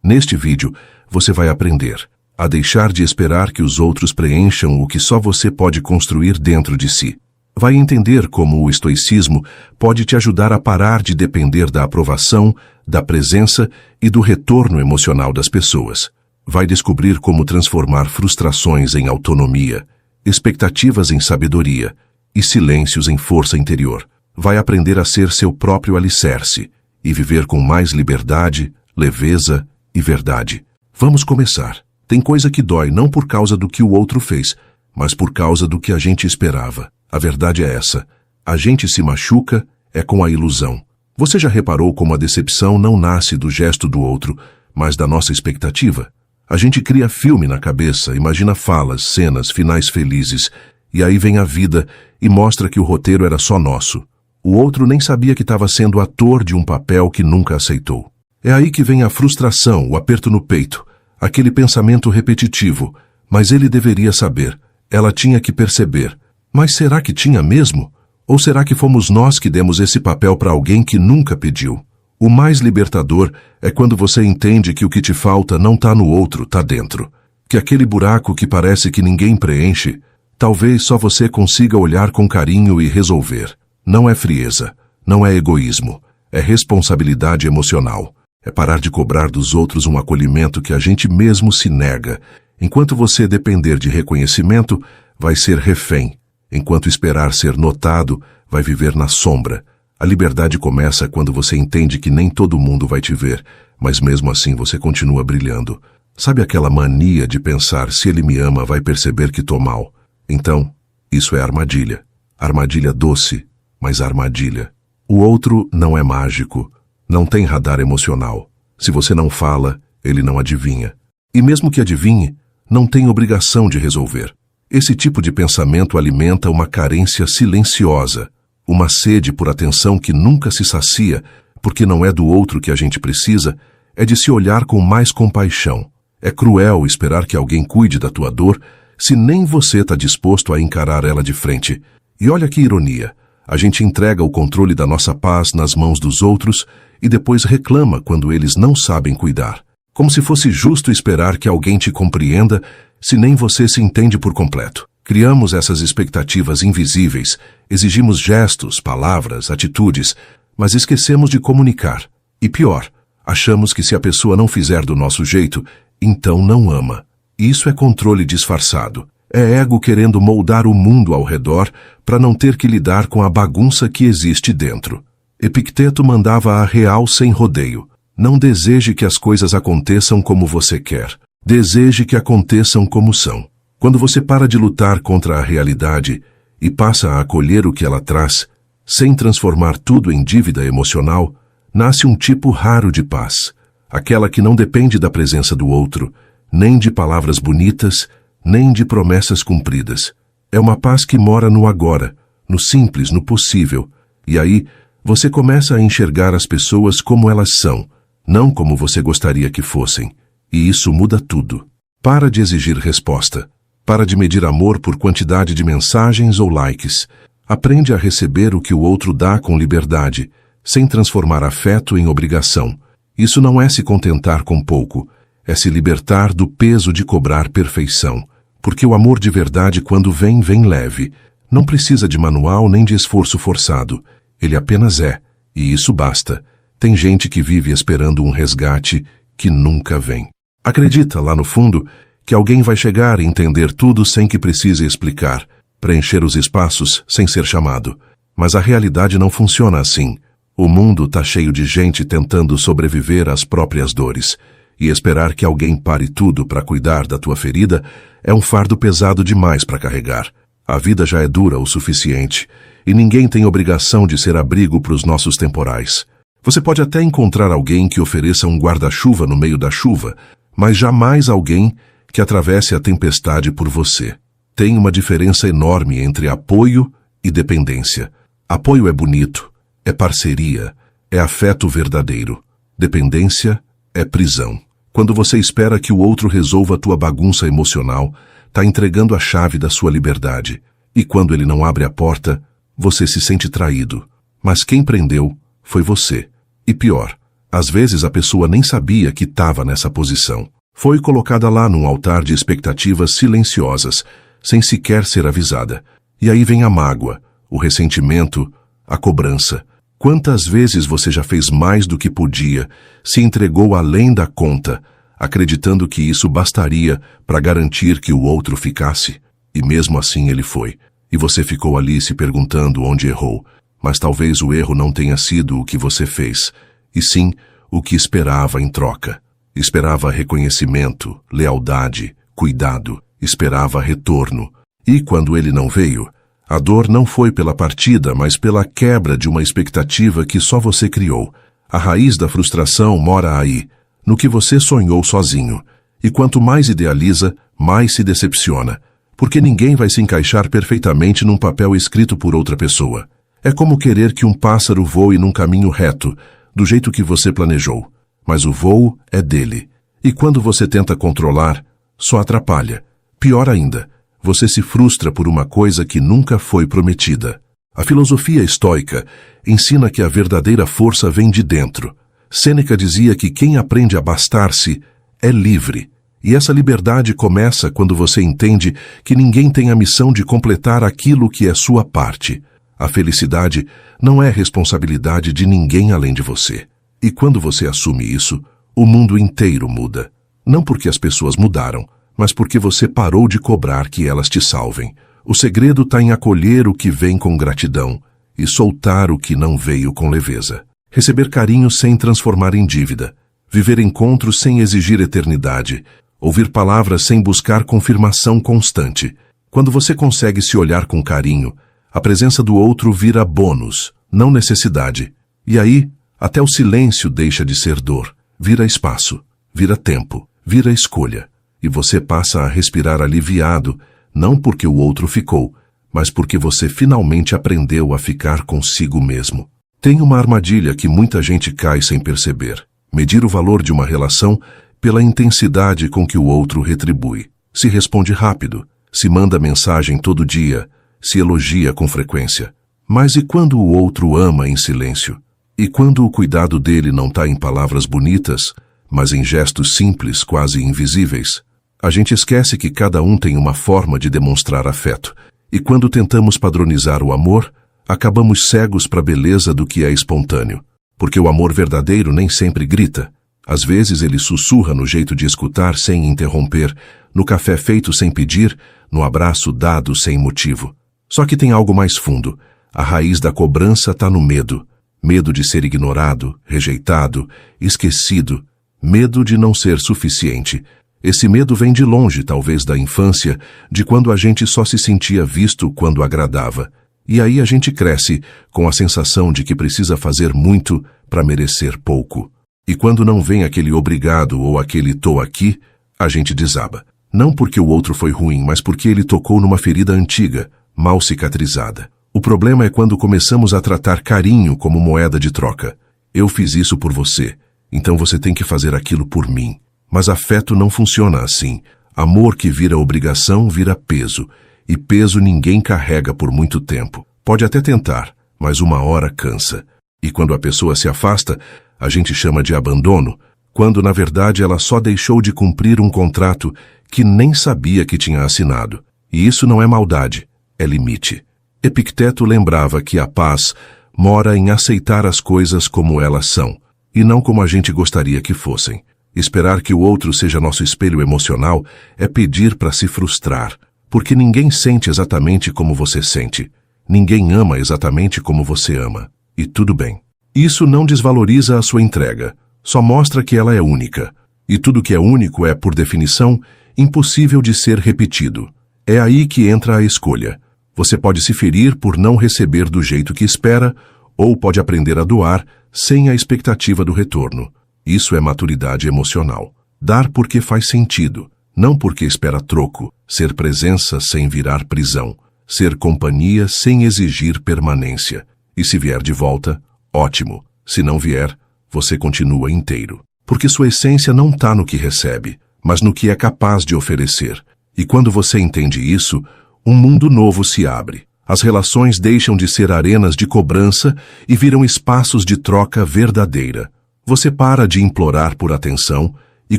Neste vídeo, você vai aprender a deixar de esperar que os outros preencham o que só você pode construir dentro de si. Vai entender como o estoicismo pode te ajudar a parar de depender da aprovação, da presença e do retorno emocional das pessoas. Vai descobrir como transformar frustrações em autonomia, expectativas em sabedoria e silêncios em força interior. Vai aprender a ser seu próprio alicerce e viver com mais liberdade, leveza e verdade. Vamos começar. Tem coisa que dói não por causa do que o outro fez, mas por causa do que a gente esperava. A verdade é essa. A gente se machuca com a ilusão. Você já reparou como a decepção não nasce do gesto do outro, mas da nossa expectativa? A gente cria filme na cabeça, imagina falas, cenas, finais felizes, e aí vem a vida e mostra que o roteiro era só nosso. O outro nem sabia que estava sendo ator de um papel que nunca aceitou. É aí que vem a frustração, o aperto no peito, aquele pensamento repetitivo. Mas ele deveria saber, ela tinha que perceber. Mas será que tinha mesmo? Ou será que fomos nós que demos esse papel para alguém que nunca pediu? O mais libertador é quando você entende que o que te falta não está no outro, está dentro. Que aquele buraco que parece que ninguém preenche, talvez só você consiga olhar com carinho e resolver. Não é frieza, não é egoísmo, é responsabilidade emocional. É parar de cobrar dos outros um acolhimento que a gente mesmo se nega. Enquanto você depender de reconhecimento, vai ser refém. Enquanto esperar ser notado, vai viver na sombra. A liberdade começa quando você entende que nem todo mundo vai te ver, mas mesmo assim você continua brilhando. Sabe aquela mania de pensar, se ele me ama, vai perceber que tô mal? Então, isso é armadilha. Armadilha doce, mas armadilha. O outro não é mágico, não tem radar emocional. Se você não fala, ele não adivinha. E mesmo que adivinhe, não tem obrigação de resolver. Esse tipo de pensamento alimenta uma carência silenciosa, uma sede por atenção que nunca se sacia, porque não é do outro que a gente precisa, é de se olhar com mais compaixão. É cruel esperar que alguém cuide da tua dor, se nem você está disposto a encarar ela de frente. E olha que ironia, a gente entrega o controle da nossa paz nas mãos dos outros e depois reclama quando eles não sabem cuidar. Como se fosse justo esperar que alguém te compreenda se nem você se entende por completo. Criamos essas expectativas invisíveis, exigimos gestos, palavras, atitudes, mas esquecemos de comunicar. E pior, achamos que se a pessoa não fizer do nosso jeito, então não ama. Isso é controle disfarçado. É ego querendo moldar o mundo ao redor para não ter que lidar com a bagunça que existe dentro. Epicteto mandava a real sem rodeio. Não deseje que as coisas aconteçam como você quer. Deseje que aconteçam como são. Quando você para de lutar contra a realidade e passa a acolher o que ela traz, sem transformar tudo em dívida emocional, nasce um tipo raro de paz. Aquela que não depende da presença do outro, nem de palavras bonitas, nem de promessas cumpridas. É uma paz que mora no agora, no simples, no possível. E aí, você começa a enxergar as pessoas como elas são, não como você gostaria que fossem. E isso muda tudo. Para de exigir resposta. Para de medir amor por quantidade de mensagens ou likes. Aprende a receber o que o outro dá com liberdade, sem transformar afeto em obrigação. Isso não é se contentar com pouco, é se libertar do peso de cobrar perfeição. Porque o amor de verdade, quando vem, vem leve. Não precisa de manual nem de esforço forçado. Ele apenas é, e isso basta. Tem gente que vive esperando um resgate que nunca vem. Acredita, lá no fundo, que alguém vai chegar e entender tudo sem que precise explicar, preencher os espaços sem ser chamado. Mas a realidade não funciona assim. O mundo está cheio de gente tentando sobreviver às próprias dores. E esperar que alguém pare tudo para cuidar da tua ferida é um fardo pesado demais para carregar. A vida já é dura o suficiente, e ninguém tem obrigação de ser abrigo para os nossos temporais. Você pode até encontrar alguém que ofereça um guarda-chuva no meio da chuva, mas jamais alguém que atravesse a tempestade por você. Tem uma diferença enorme entre apoio e dependência. Apoio é bonito, é parceria, é afeto verdadeiro. Dependência é prisão. Quando você espera que o outro resolva a tua bagunça emocional, está entregando a chave da sua liberdade. E quando ele não abre a porta, você se sente traído. Mas quem prendeu foi você. E pior, Às vezes a pessoa nem sabia que estava nessa posição. Foi colocada lá num altar de expectativas silenciosas, sem sequer ser avisada. E aí vem a mágoa, o ressentimento, a cobrança. Quantas vezes você já fez mais do que podia, se entregou além da conta, acreditando que isso bastaria para garantir que o outro ficasse? E mesmo assim ele foi. E você ficou ali se perguntando onde errou. Mas talvez o erro não tenha sido o que você fez, e sim o que esperava em troca. Esperava reconhecimento, lealdade, cuidado, esperava retorno. E quando ele não veio, a dor não foi pela partida, mas pela quebra de uma expectativa que só você criou. A raiz da frustração mora aí, no que você sonhou sozinho. E quanto mais idealiza, mais se decepciona. Porque ninguém vai se encaixar perfeitamente num papel escrito por outra pessoa. É como querer que um pássaro voe num caminho reto, do jeito que você planejou. Mas o voo é dele. E quando você tenta controlar, só atrapalha. Pior ainda, você se frustra por uma coisa que nunca foi prometida. A filosofia estoica ensina que a verdadeira força vem de dentro. Sêneca dizia que quem aprende a bastar-se é livre. E essa liberdade começa quando você entende que ninguém tem a missão de completar aquilo que é sua parte. A felicidade não é responsabilidade de ninguém além de você. E quando você assume isso, o mundo inteiro muda. Não porque as pessoas mudaram, mas porque você parou de cobrar que elas te salvem. O segredo está em acolher o que vem com gratidão e soltar o que não veio com leveza. Receber carinho sem transformar em dívida. Viver encontros sem exigir eternidade. Ouvir palavras sem buscar confirmação constante. Quando você consegue se olhar com carinho, a presença do outro vira bônus, não necessidade. E aí, até o silêncio deixa de ser dor. Vira espaço, vira tempo, vira escolha. E você passa a respirar aliviado, não porque o outro ficou, mas porque você finalmente aprendeu a ficar consigo mesmo. Tem uma armadilha que muita gente cai sem perceber. Medir o valor de uma relação pela intensidade com que o outro retribui. Se responde rápido, se manda mensagem todo dia, se elogia com frequência. Mas e quando o outro ama em silêncio? E quando o cuidado dele não está em palavras bonitas, mas em gestos simples, quase invisíveis? A gente esquece que cada um tem uma forma de demonstrar afeto. E quando tentamos padronizar o amor, acabamos cegos para a beleza do que é espontâneo. Porque o amor verdadeiro nem sempre grita. Às vezes ele sussurra no jeito de escutar sem interromper, no café feito sem pedir, no abraço dado sem motivo. Só que tem algo mais fundo. A raiz da cobrança está no medo. Medo de ser ignorado, rejeitado, esquecido. Medo de não ser suficiente. Esse medo vem de longe, talvez da infância, de quando a gente só se sentia visto quando agradava. E aí a gente cresce com a sensação de que precisa fazer muito para merecer pouco. E quando não vem aquele obrigado ou aquele tô aqui, a gente desaba. Não porque o outro foi ruim, mas porque ele tocou numa ferida antiga, mal cicatrizada. O problema é quando começamos a tratar carinho como moeda de troca. Eu fiz isso por você, então você tem que fazer aquilo por mim. Mas afeto não funciona assim. Amor que vira obrigação vira peso. E peso ninguém carrega por muito tempo. Pode até tentar, mas uma hora cansa. E quando a pessoa se afasta, a gente chama de abandono, quando na verdade ela só deixou de cumprir um contrato que nem sabia que tinha assinado. E isso não é maldade, é limite. Epicteto lembrava que a paz mora em aceitar as coisas como elas são, e não como a gente gostaria que fossem. Esperar que o outro seja nosso espelho emocional é pedir para se frustrar, porque ninguém sente exatamente como você sente. Ninguém ama exatamente como você ama. E tudo bem. Isso não desvaloriza a sua entrega, só mostra que ela é única. E tudo que é único é, por definição, impossível de ser repetido. É aí que entra a escolha. Você pode se ferir por não receber do jeito que espera, ou pode aprender a doar sem a expectativa do retorno. Isso é maturidade emocional. Dar porque faz sentido, não porque espera troco. Ser presença sem virar prisão. Ser companhia sem exigir permanência. E se vier de volta, ótimo. Se não vier, você continua inteiro. Porque sua essência não está no que recebe, mas no que é capaz de oferecer. E quando você entende isso, um mundo novo se abre. As relações deixam de ser arenas de cobrança e viram espaços de troca verdadeira. Você para de implorar por atenção e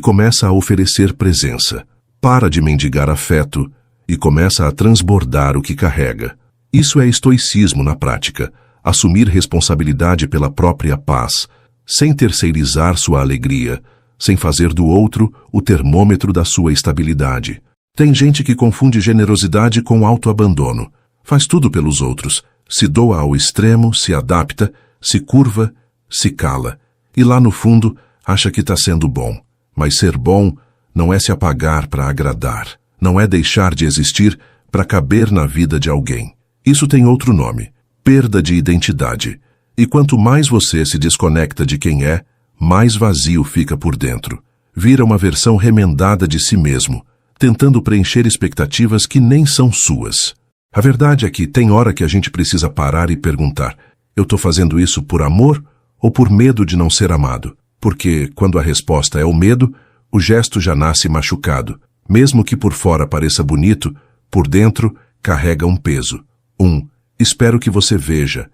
começa a oferecer presença. Para de mendigar afeto e começa a transbordar o que carrega. Isso é estoicismo na prática, assumir responsabilidade pela própria paz, sem terceirizar sua alegria, sem fazer do outro o termômetro da sua estabilidade. Tem gente que confunde generosidade com autoabandono. Faz tudo pelos outros, se doa ao extremo, se adapta, se curva, se cala. E lá no fundo, acha que está sendo bom. Mas ser bom não é se apagar para agradar. Não é deixar de existir para caber na vida de alguém. Isso tem outro nome: perda de identidade. E quanto mais você se desconecta de quem é, mais vazio fica por dentro. Vira uma versão remendada de si mesmo, tentando preencher expectativas que nem são suas. A verdade é que tem hora que a gente precisa parar e perguntar: eu estou fazendo isso por amor ou por medo de não ser amado? Porque, quando a resposta é o medo, o gesto já nasce machucado. Mesmo que por fora pareça bonito, por dentro carrega um peso. Espero que você veja.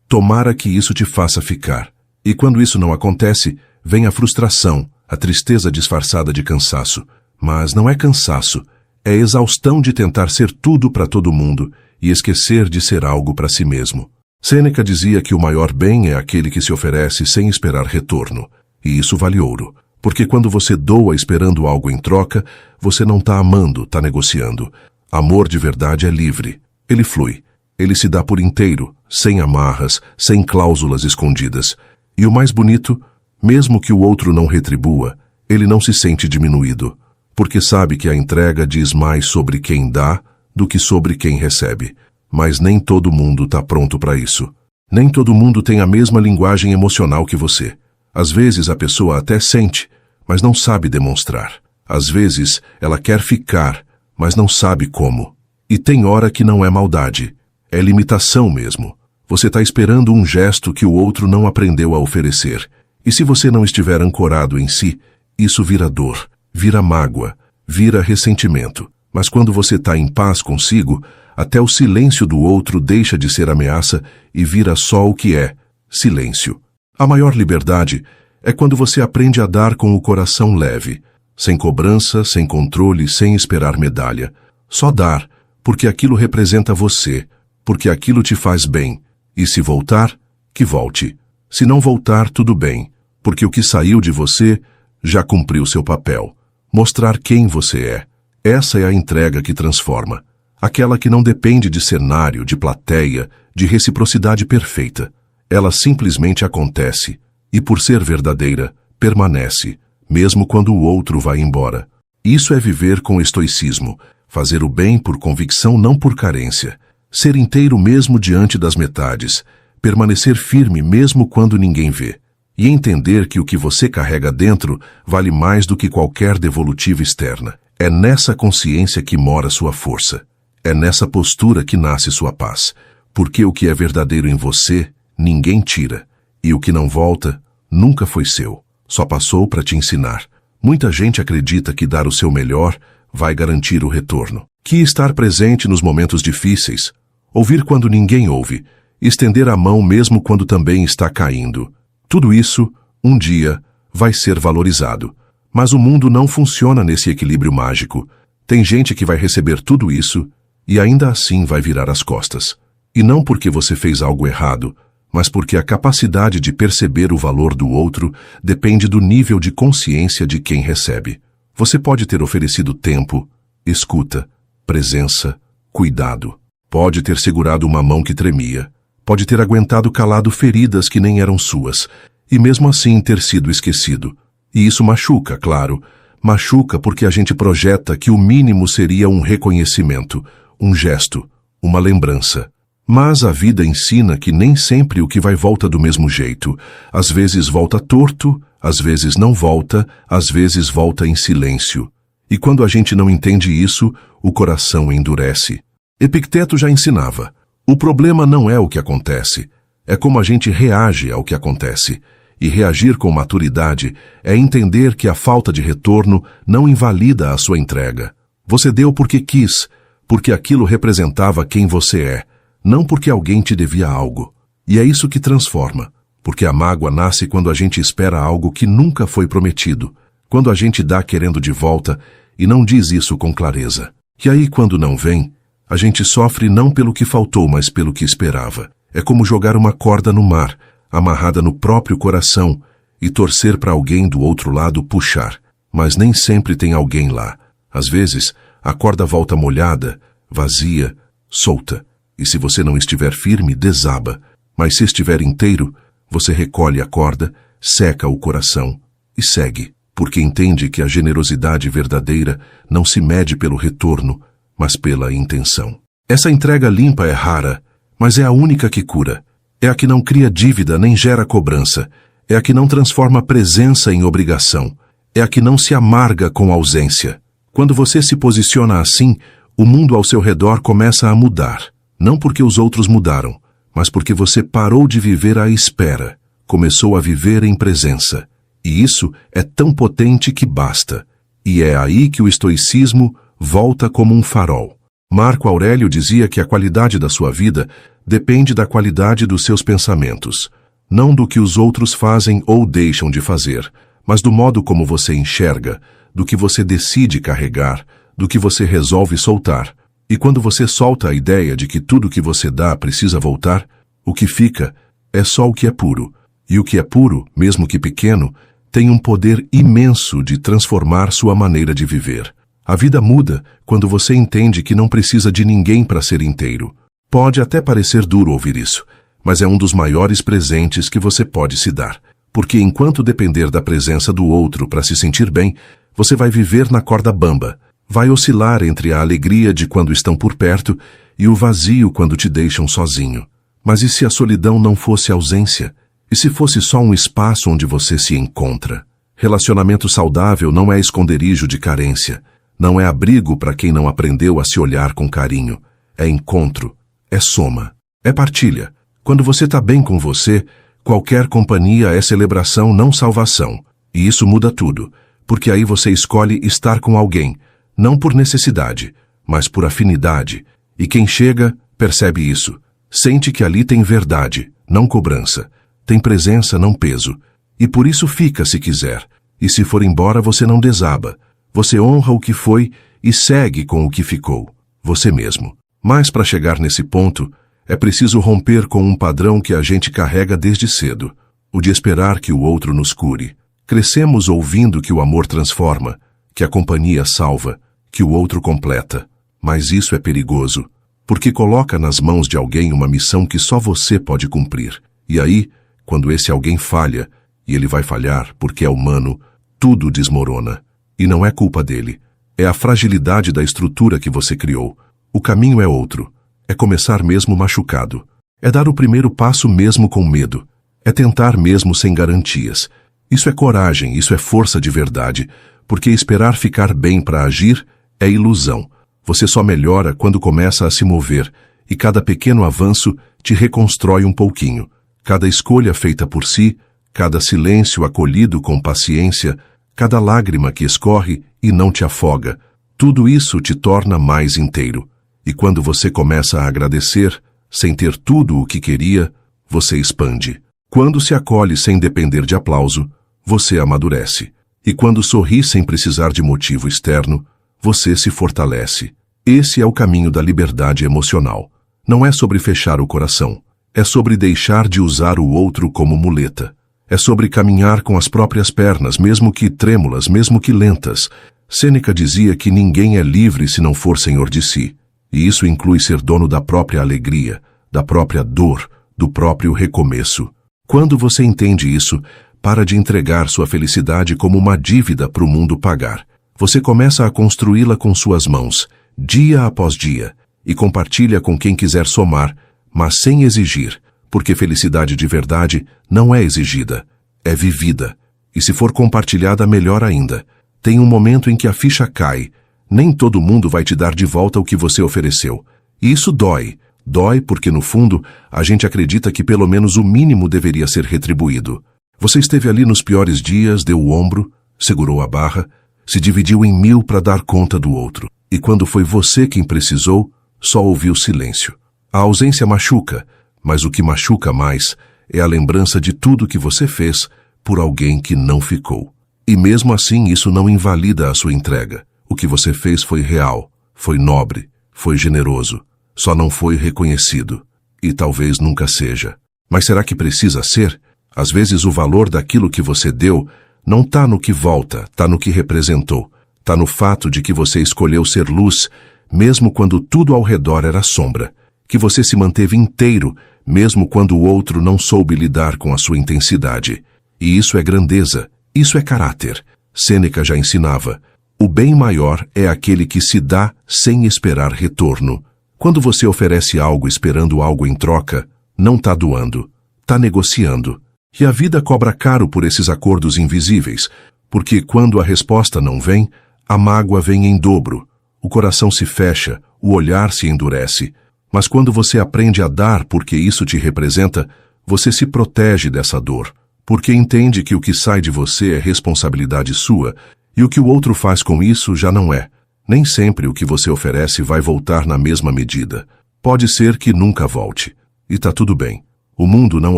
Tomara que isso te faça ficar. E quando isso não acontece, vem a frustração, a tristeza disfarçada de cansaço. Mas não é cansaço, é exaustão de tentar ser tudo para todo mundo e esquecer de ser algo para si mesmo. Sêneca dizia que o maior bem é aquele que se oferece sem esperar retorno. E isso vale ouro. Porque quando você doa esperando algo em troca, você não está amando, está negociando. Amor de verdade é livre. Ele flui. Ele se dá por inteiro, sem amarras, sem cláusulas escondidas. E o mais bonito, mesmo que o outro não retribua, ele não se sente diminuído, porque sabe que a entrega diz mais sobre quem dá do que sobre quem recebe. Mas nem todo mundo está pronto para isso. Nem todo mundo tem a mesma linguagem emocional que você. Às vezes a pessoa até sente, mas não sabe demonstrar. Às vezes ela quer ficar, mas não sabe como. E tem hora que não é maldade, é limitação mesmo. Você está esperando um gesto que o outro não aprendeu a oferecer. E se você não estiver ancorado em si, isso vira dor, vira mágoa, vira ressentimento. Mas quando você está em paz consigo, até o silêncio do outro deixa de ser ameaça e vira só o que é: silêncio. A maior liberdade é quando você aprende a dar com o coração leve, sem cobrança, sem controle, sem esperar medalha. Só dar, porque aquilo representa você, porque aquilo te faz bem. E se voltar, que volte. Se não voltar, tudo bem, porque o que saiu de você já cumpriu seu papel. Mostrar quem você é. Essa é a entrega que transforma. Aquela que não depende de cenário, de plateia, de reciprocidade perfeita. Ela simplesmente acontece, e por ser verdadeira, permanece, mesmo quando o outro vai embora. Isso é viver com estoicismo, fazer o bem por convicção, não por carência. Ser inteiro mesmo diante das metades, permanecer firme mesmo quando ninguém vê. E entender que o que você carrega dentro vale mais do que qualquer devolutiva externa. É nessa consciência que mora sua força. É nessa postura que nasce sua paz. Porque o que é verdadeiro em você, ninguém tira. E o que não volta, nunca foi seu. Só passou para te ensinar. Muita gente acredita que dar o seu melhor vai garantir o retorno. Que estar presente nos momentos difíceis, ouvir quando ninguém ouve, estender a mão mesmo quando também está caindo. Tudo isso, um dia, vai ser valorizado. Mas o mundo não funciona nesse equilíbrio mágico. Tem gente que vai receber tudo isso e ainda assim vai virar as costas. E não porque você fez algo errado, mas porque a capacidade de perceber o valor do outro depende do nível de consciência de quem recebe. Você pode ter oferecido tempo, escuta, presença, cuidado. Pode ter segurado uma mão que tremia. Pode ter aguentado calado feridas que nem eram suas. E mesmo assim ter sido esquecido. E isso machuca, claro. Machuca porque a gente projeta que o mínimo seria um reconhecimento, um gesto, uma lembrança. Mas a vida ensina que nem sempre o que vai volta do mesmo jeito. Às vezes volta torto, às vezes não volta, às vezes volta em silêncio. E quando a gente não entende isso, o coração endurece. Epicteto já ensinava: o problema não é o que acontece, é como a gente reage ao que acontece. E reagir com maturidade é entender que a falta de retorno não invalida a sua entrega. Você deu porque quis, porque aquilo representava quem você é, não porque alguém te devia algo. E é isso que transforma. porque a mágoa nasce quando a gente espera algo que nunca foi prometido, quando a gente dá querendo de volta e não diz isso com clareza. E aí, quando não vem, a gente sofre não pelo que faltou, mas pelo que esperava. É como jogar uma corda no mar, amarrada no próprio coração, e torcer para alguém do outro lado puxar. Mas nem sempre tem alguém lá. Às vezes, a corda volta molhada, vazia, solta. E se você não estiver firme, desaba. Mas se estiver inteiro, você recolhe a corda, seca o coração e segue, porque entende que a generosidade verdadeira não se mede pelo retorno, mas pela intenção. Essa entrega limpa é rara, mas é a única que cura. É a que não cria dívida nem gera cobrança. É a que não transforma presença em obrigação. É a que não se amarga com ausência. Quando você se posiciona assim, o mundo ao seu redor começa a mudar. Não porque os outros mudaram, mas porque você parou de viver à espera, começou a viver em presença. E isso é tão potente que basta. E é aí que o estoicismo volta como um farol. Marco Aurélio dizia que a qualidade da sua vida depende da qualidade dos seus pensamentos, não do que os outros fazem ou deixam de fazer, mas do modo como você enxerga, do que você decide carregar, do que você resolve soltar. E quando você solta a ideia de que tudo que você dá precisa voltar, o que fica é só o que é puro. E o que é puro, mesmo que pequeno, tem um poder imenso de transformar sua maneira de viver. A vida muda quando você entende que não precisa de ninguém para ser inteiro. Pode até parecer duro ouvir isso, mas é um dos maiores presentes que você pode se dar. Porque enquanto depender da presença do outro para se sentir bem, você vai viver na corda bamba. Vai oscilar entre a alegria de quando estão por perto e o vazio quando te deixam sozinho. Mas e se a solidão não fosse ausência? E se fosse só um espaço onde você se encontra? Relacionamento saudável não é esconderijo de carência. Não é abrigo para quem não aprendeu a se olhar com carinho. É encontro. É soma. É partilha. Quando você está bem com você, qualquer companhia é celebração, não salvação. E isso muda tudo, porque aí você escolhe estar com alguém, não por necessidade, mas por afinidade. E quem chega, percebe isso. Sente que ali tem verdade, não cobrança. Tem presença, não peso. E por isso fica se quiser. E se for embora, você não desaba. Você honra o que foi e segue com o que ficou. Você mesmo. Mas para chegar nesse ponto, é preciso romper com um padrão que a gente carrega desde cedo. O de esperar que o outro nos cure. Crescemos ouvindo que o amor transforma, que a companhia salva, que o outro completa. Mas isso é perigoso, porque coloca nas mãos de alguém uma missão que só você pode cumprir. E aí, quando esse alguém falha, e ele vai falhar porque é humano, tudo desmorona. E não é culpa dele. É a fragilidade da estrutura que você criou. O caminho é outro. É começar mesmo machucado. É dar o primeiro passo mesmo com medo. É tentar mesmo sem garantias. Isso é coragem, isso é força de verdade, porque esperar ficar bem para agir é ilusão. Você só melhora quando começa a se mover, e cada pequeno avanço te reconstrói um pouquinho. Cada escolha feita por si, cada silêncio acolhido com paciência, cada lágrima que escorre e não te afoga, tudo isso te torna mais inteiro. E quando você começa a agradecer, sem ter tudo o que queria, você expande. Quando se acolhe sem depender de aplauso, você amadurece. E quando sorri sem precisar de motivo externo, você se fortalece. Esse é o caminho da liberdade emocional. Não é sobre fechar o coração. É sobre deixar de usar o outro como muleta. É sobre caminhar com as próprias pernas, mesmo que trêmulas, mesmo que lentas. Sêneca dizia que ninguém é livre se não for senhor de si. E isso inclui ser dono da própria alegria, da própria dor, do próprio recomeço. Quando você entende isso, para de entregar sua felicidade como uma dívida para o mundo pagar. Você começa a construí-la com suas mãos, dia após dia, e compartilha com quem quiser somar, mas sem exigir, porque felicidade de verdade não é exigida, é vivida. E se for compartilhada, melhor ainda. Tem um momento em que a ficha cai. Nem todo mundo vai te dar de volta o que você ofereceu. E isso dói. Dói porque, no fundo, a gente acredita que pelo menos o mínimo deveria ser retribuído. Você esteve ali nos piores dias, deu o ombro, segurou a barra, se dividiu em 1000 para dar conta do outro. E quando foi você quem precisou, só ouviu silêncio. A ausência machuca, mas o que machuca mais é a lembrança de tudo que você fez por alguém que não ficou. E mesmo assim isso não invalida a sua entrega. O que você fez foi real, foi nobre, foi generoso. Só não foi reconhecido. E talvez nunca seja. Mas será que precisa ser? Às vezes o valor daquilo que você deu não está no que volta, está no que representou. Está no fato de que você escolheu ser luz, mesmo quando tudo ao redor era sombra. Que você se manteve inteiro, mesmo quando o outro não soube lidar com a sua intensidade. E isso é grandeza, isso é caráter. Sêneca já ensinava: o bem maior é aquele que se dá sem esperar retorno. Quando você oferece algo esperando algo em troca, não está doando, está negociando. E a vida cobra caro por esses acordos invisíveis, porque quando a resposta não vem, a mágoa vem em dobro. O coração se fecha, o olhar se endurece. Mas quando você aprende a dar porque isso te representa, você se protege dessa dor, porque entende que o que sai de você é responsabilidade sua, e o que o outro faz com isso já não é. Nem sempre o que você oferece vai voltar na mesma medida. Pode ser que nunca volte. E tá tudo bem. O mundo não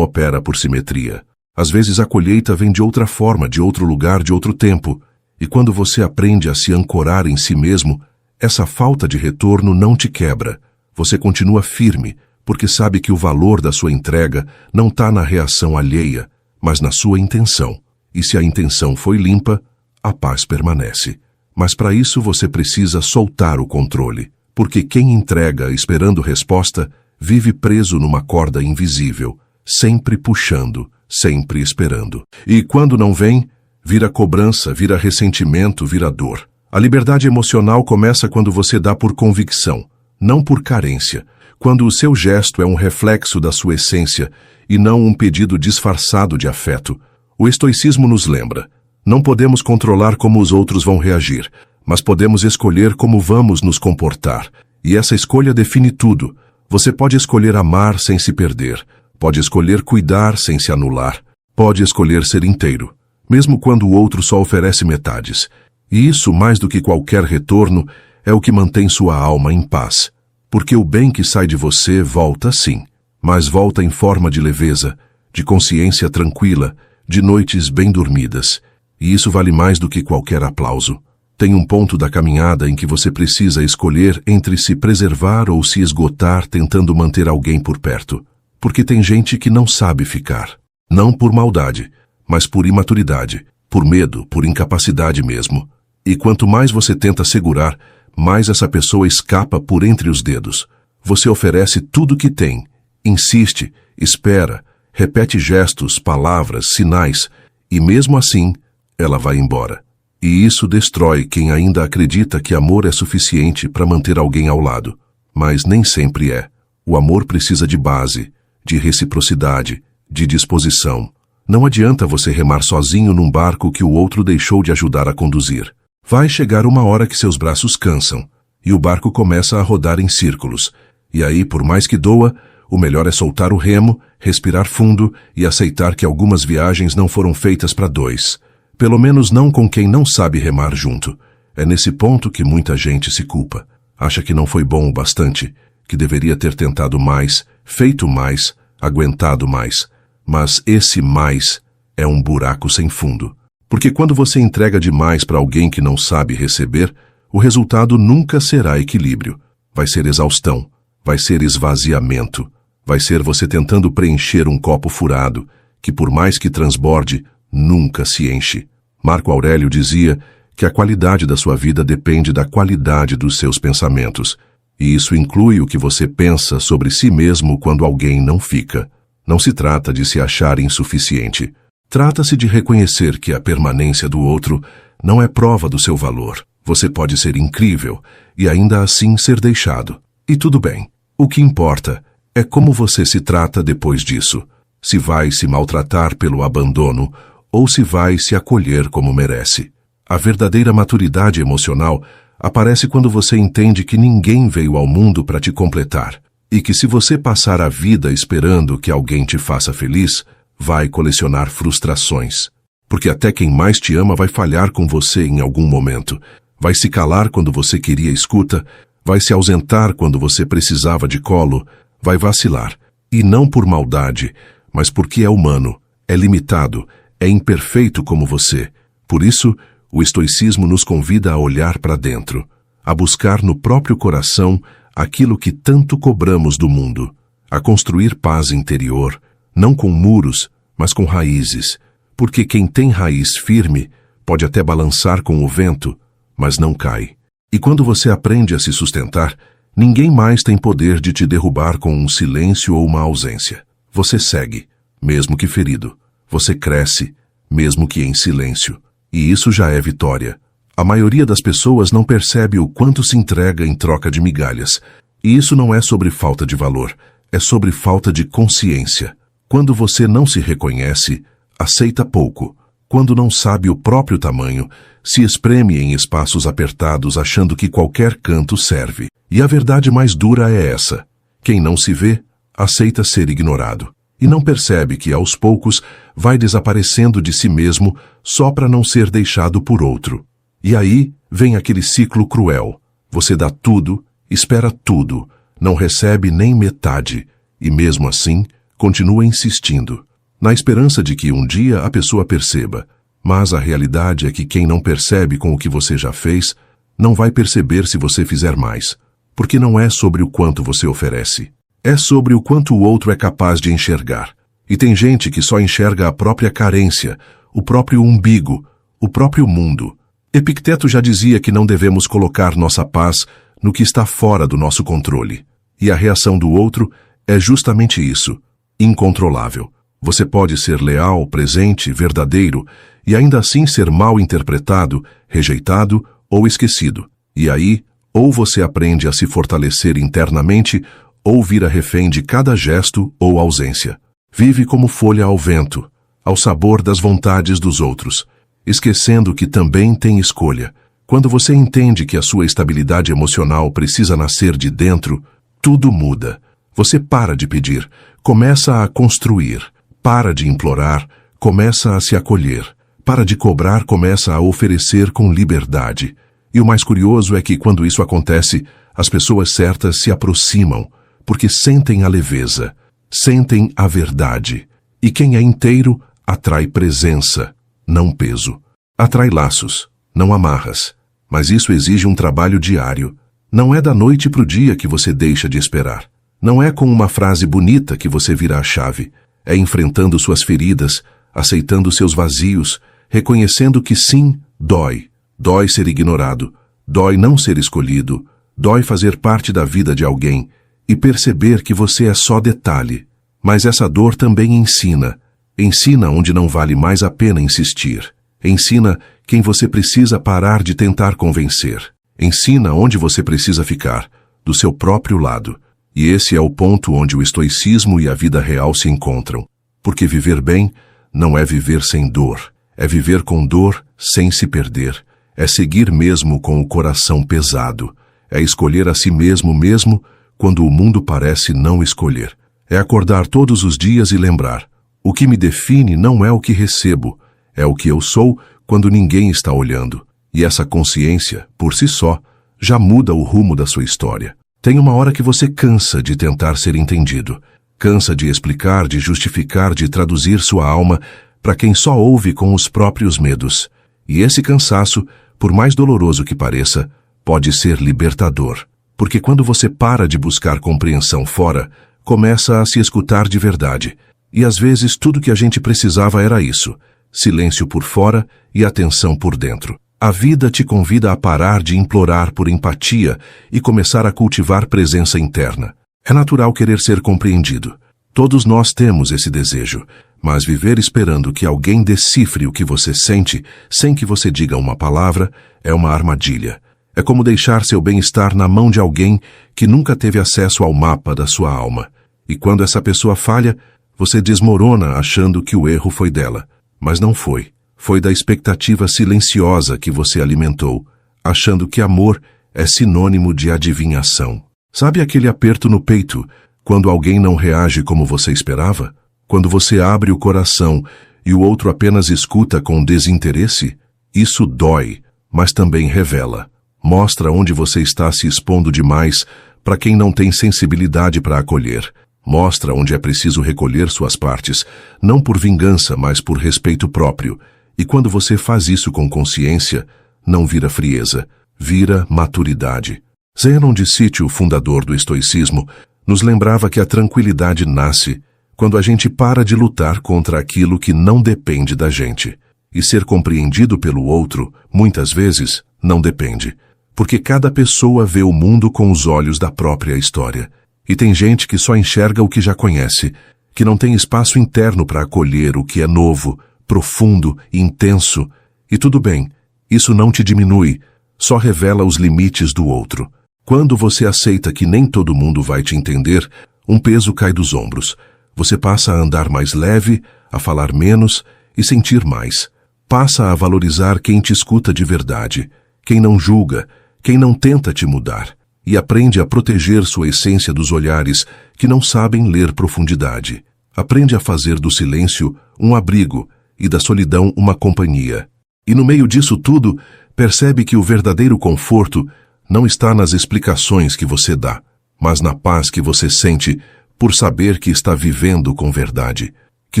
opera por simetria. Às vezes a colheita vem de outra forma, de outro lugar, de outro tempo. E quando você aprende a se ancorar em si mesmo, essa falta de retorno não te quebra. Você continua firme, porque sabe que o valor da sua entrega não está na reação alheia, mas na sua intenção. E se a intenção foi limpa, a paz permanece. Mas para isso você precisa soltar o controle, porque quem entrega esperando resposta vive preso numa corda invisível, sempre puxando, sempre esperando. E quando não vem, vira cobrança, vira ressentimento, vira dor. A liberdade emocional começa quando você dá por convicção, não por carência, quando o seu gesto é um reflexo da sua essência e não um pedido disfarçado de afeto. O estoicismo nos lembra: não podemos controlar como os outros vão reagir, mas podemos escolher como vamos nos comportar. E essa escolha define tudo. Você pode escolher amar sem se perder, pode escolher cuidar sem se anular, pode escolher ser inteiro, mesmo quando o outro só oferece metades. E isso, mais do que qualquer retorno, é o que mantém sua alma em paz. Porque o bem que sai de você volta sim, mas volta em forma de leveza, de consciência tranquila, de noites bem dormidas. E isso vale mais do que qualquer aplauso. Tem um ponto da caminhada em que você precisa escolher entre se preservar ou se esgotar tentando manter alguém por perto. Porque tem gente que não sabe ficar. Não por maldade, mas por imaturidade, por medo, por incapacidade mesmo. E quanto mais você tenta segurar, mais essa pessoa escapa por entre os dedos. Você oferece tudo o que tem, insiste, espera, repete gestos, palavras, sinais, e mesmo assim, ela vai embora. E isso destrói quem ainda acredita que amor é suficiente para manter alguém ao lado. Mas nem sempre é. O amor precisa de base, de reciprocidade, de disposição. Não adianta você remar sozinho num barco que o outro deixou de ajudar a conduzir. Vai chegar uma hora que seus braços cansam, e o barco começa a rodar em círculos. E aí, por mais que doa, o melhor é soltar o remo, respirar fundo e aceitar que algumas viagens não foram feitas para dois. Pelo menos não com quem não sabe remar junto. É nesse ponto que muita gente se culpa. Acha que não foi bom o bastante, que deveria ter tentado mais, feito mais, aguentado mais. Mas esse mais é um buraco sem fundo. Porque quando você entrega demais para alguém que não sabe receber, o resultado nunca será equilíbrio. Vai ser exaustão, vai ser esvaziamento, vai ser você tentando preencher um copo furado, que por mais que transborde, nunca se enche. Marco Aurélio dizia que a qualidade da sua vida depende da qualidade dos seus pensamentos, e isso inclui o que você pensa sobre si mesmo quando alguém não fica. Não se trata de se achar insuficiente. Trata-se de reconhecer que a permanência do outro não é prova do seu valor. Você pode ser incrível e ainda assim ser deixado. E tudo bem. O que importa é como você se trata depois disso. Se vai se maltratar pelo abandono ou se vai se acolher como merece. A verdadeira maturidade emocional aparece quando você entende que ninguém veio ao mundo para te completar e que se você passar a vida esperando que alguém te faça feliz, vai colecionar frustrações. Porque até quem mais te ama vai falhar com você em algum momento. Vai se calar quando você queria escuta, vai se ausentar quando você precisava de colo, vai vacilar. E não por maldade, mas porque é humano, é limitado, é imperfeito como você. Por isso, o estoicismo nos convida a olhar para dentro, a buscar no próprio coração aquilo que tanto cobramos do mundo, a construir paz interior, não com muros, mas com raízes, porque quem tem raiz firme pode até balançar com o vento, mas não cai. E quando você aprende a se sustentar, ninguém mais tem poder de te derrubar com um silêncio ou uma ausência. Você segue, mesmo que ferido. Você cresce, mesmo que em silêncio. E isso já é vitória. A maioria das pessoas não percebe o quanto se entrega em troca de migalhas. E isso não é sobre falta de valor, é sobre falta de consciência. Quando você não se reconhece, aceita pouco. Quando não sabe o próprio tamanho, se espreme em espaços apertados achando que qualquer canto serve. E a verdade mais dura é essa. Quem não se vê, aceita ser ignorado. E não percebe que, aos poucos, vai desaparecendo de si mesmo só para não ser deixado por outro. E aí vem aquele ciclo cruel. Você dá tudo, espera tudo, não recebe nem metade, e mesmo assim, continua insistindo, na esperança de que um dia a pessoa perceba. Mas a realidade é que quem não percebe com o que você já fez, não vai perceber se você fizer mais, porque não é sobre o quanto você oferece. É sobre o quanto o outro é capaz de enxergar. E tem gente que só enxerga a própria carência, o próprio umbigo, o próprio mundo. Epicteto já dizia que não devemos colocar nossa paz no que está fora do nosso controle. E a reação do outro é justamente isso, incontrolável. Você pode ser leal, presente, verdadeiro, e ainda assim ser mal interpretado, rejeitado ou esquecido. E aí, ou você aprende a se fortalecer internamente, ou vira refém de cada gesto ou ausência. Vive como folha ao vento, ao sabor das vontades dos outros, esquecendo que também tem escolha. Quando você entende que a sua estabilidade emocional precisa nascer de dentro, tudo muda. Você para de pedir, começa a construir. Para de implorar, começa a se acolher. Para de cobrar, começa a oferecer com liberdade. E o mais curioso é que, quando isso acontece, as pessoas certas se aproximam, porque sentem a leveza, sentem a verdade. E quem é inteiro atrai presença, não peso. Atrai laços, não amarras. Mas isso exige um trabalho diário. Não é da noite para o dia que você deixa de esperar. Não é com uma frase bonita que você vira a chave. É enfrentando suas feridas, aceitando seus vazios, reconhecendo que sim, dói. Dói ser ignorado, dói não ser escolhido, dói fazer parte da vida de alguém e perceber que você é só detalhe. Mas essa dor também ensina. Ensina onde não vale mais a pena insistir. Ensina quem você precisa parar de tentar convencer. Ensina onde você precisa ficar, do seu próprio lado. E esse é o ponto onde o estoicismo e a vida real se encontram. Porque viver bem não é viver sem dor. É viver com dor sem se perder. É seguir mesmo com o coração pesado. É escolher a si mesmo quando o mundo parece não escolher. É acordar todos os dias e lembrar: o que me define não é o que recebo, é o que eu sou quando ninguém está olhando. E essa consciência, por si só, já muda o rumo da sua história. Tem uma hora que você cansa de tentar ser entendido. Cansa de explicar, de justificar, de traduzir sua alma para quem só ouve com os próprios medos. E esse cansaço, por mais doloroso que pareça, pode ser libertador. Porque quando você para de buscar compreensão fora, começa a se escutar de verdade. E às vezes tudo que a gente precisava era isso: silêncio por fora e atenção por dentro. A vida te convida a parar de implorar por empatia e começar a cultivar presença interna. É natural querer ser compreendido. Todos nós temos esse desejo, mas viver esperando que alguém decifre o que você sente, sem que você diga uma palavra, é uma armadilha. É como deixar seu bem-estar na mão de alguém que nunca teve acesso ao mapa da sua alma. E quando essa pessoa falha, você desmorona achando que o erro foi dela. Mas não foi. Foi da expectativa silenciosa que você alimentou, achando que amor é sinônimo de adivinhação. Sabe aquele aperto no peito, quando alguém não reage como você esperava? Quando você abre o coração e o outro apenas escuta com desinteresse? Isso dói, mas também revela. Mostra onde você está se expondo demais para quem não tem sensibilidade para acolher. Mostra onde é preciso recolher suas partes, não por vingança, mas por respeito próprio. E quando você faz isso com consciência, não vira frieza, vira maturidade. Zenon de Sitio, fundador do estoicismo, nos lembrava que a tranquilidade nasce quando a gente para de lutar contra aquilo que não depende da gente. E ser compreendido pelo outro, muitas vezes, não depende. Porque cada pessoa vê o mundo com os olhos da própria história. E tem gente que só enxerga o que já conhece, que não tem espaço interno para acolher o que é novo, profundo, intenso. E tudo bem, isso não te diminui, só revela os limites do outro. Quando você aceita que nem todo mundo vai te entender, um peso cai dos ombros. Você passa a andar mais leve, a falar menos e sentir mais. Passa a valorizar quem te escuta de verdade, quem não julga, quem não tenta te mudar. E aprende a proteger sua essência dos olhares que não sabem ler profundidade. Aprende a fazer do silêncio um abrigo e da solidão uma companhia. E no meio disso tudo, percebe que o verdadeiro conforto não está nas explicações que você dá, mas na paz que você sente por saber que está vivendo com verdade, que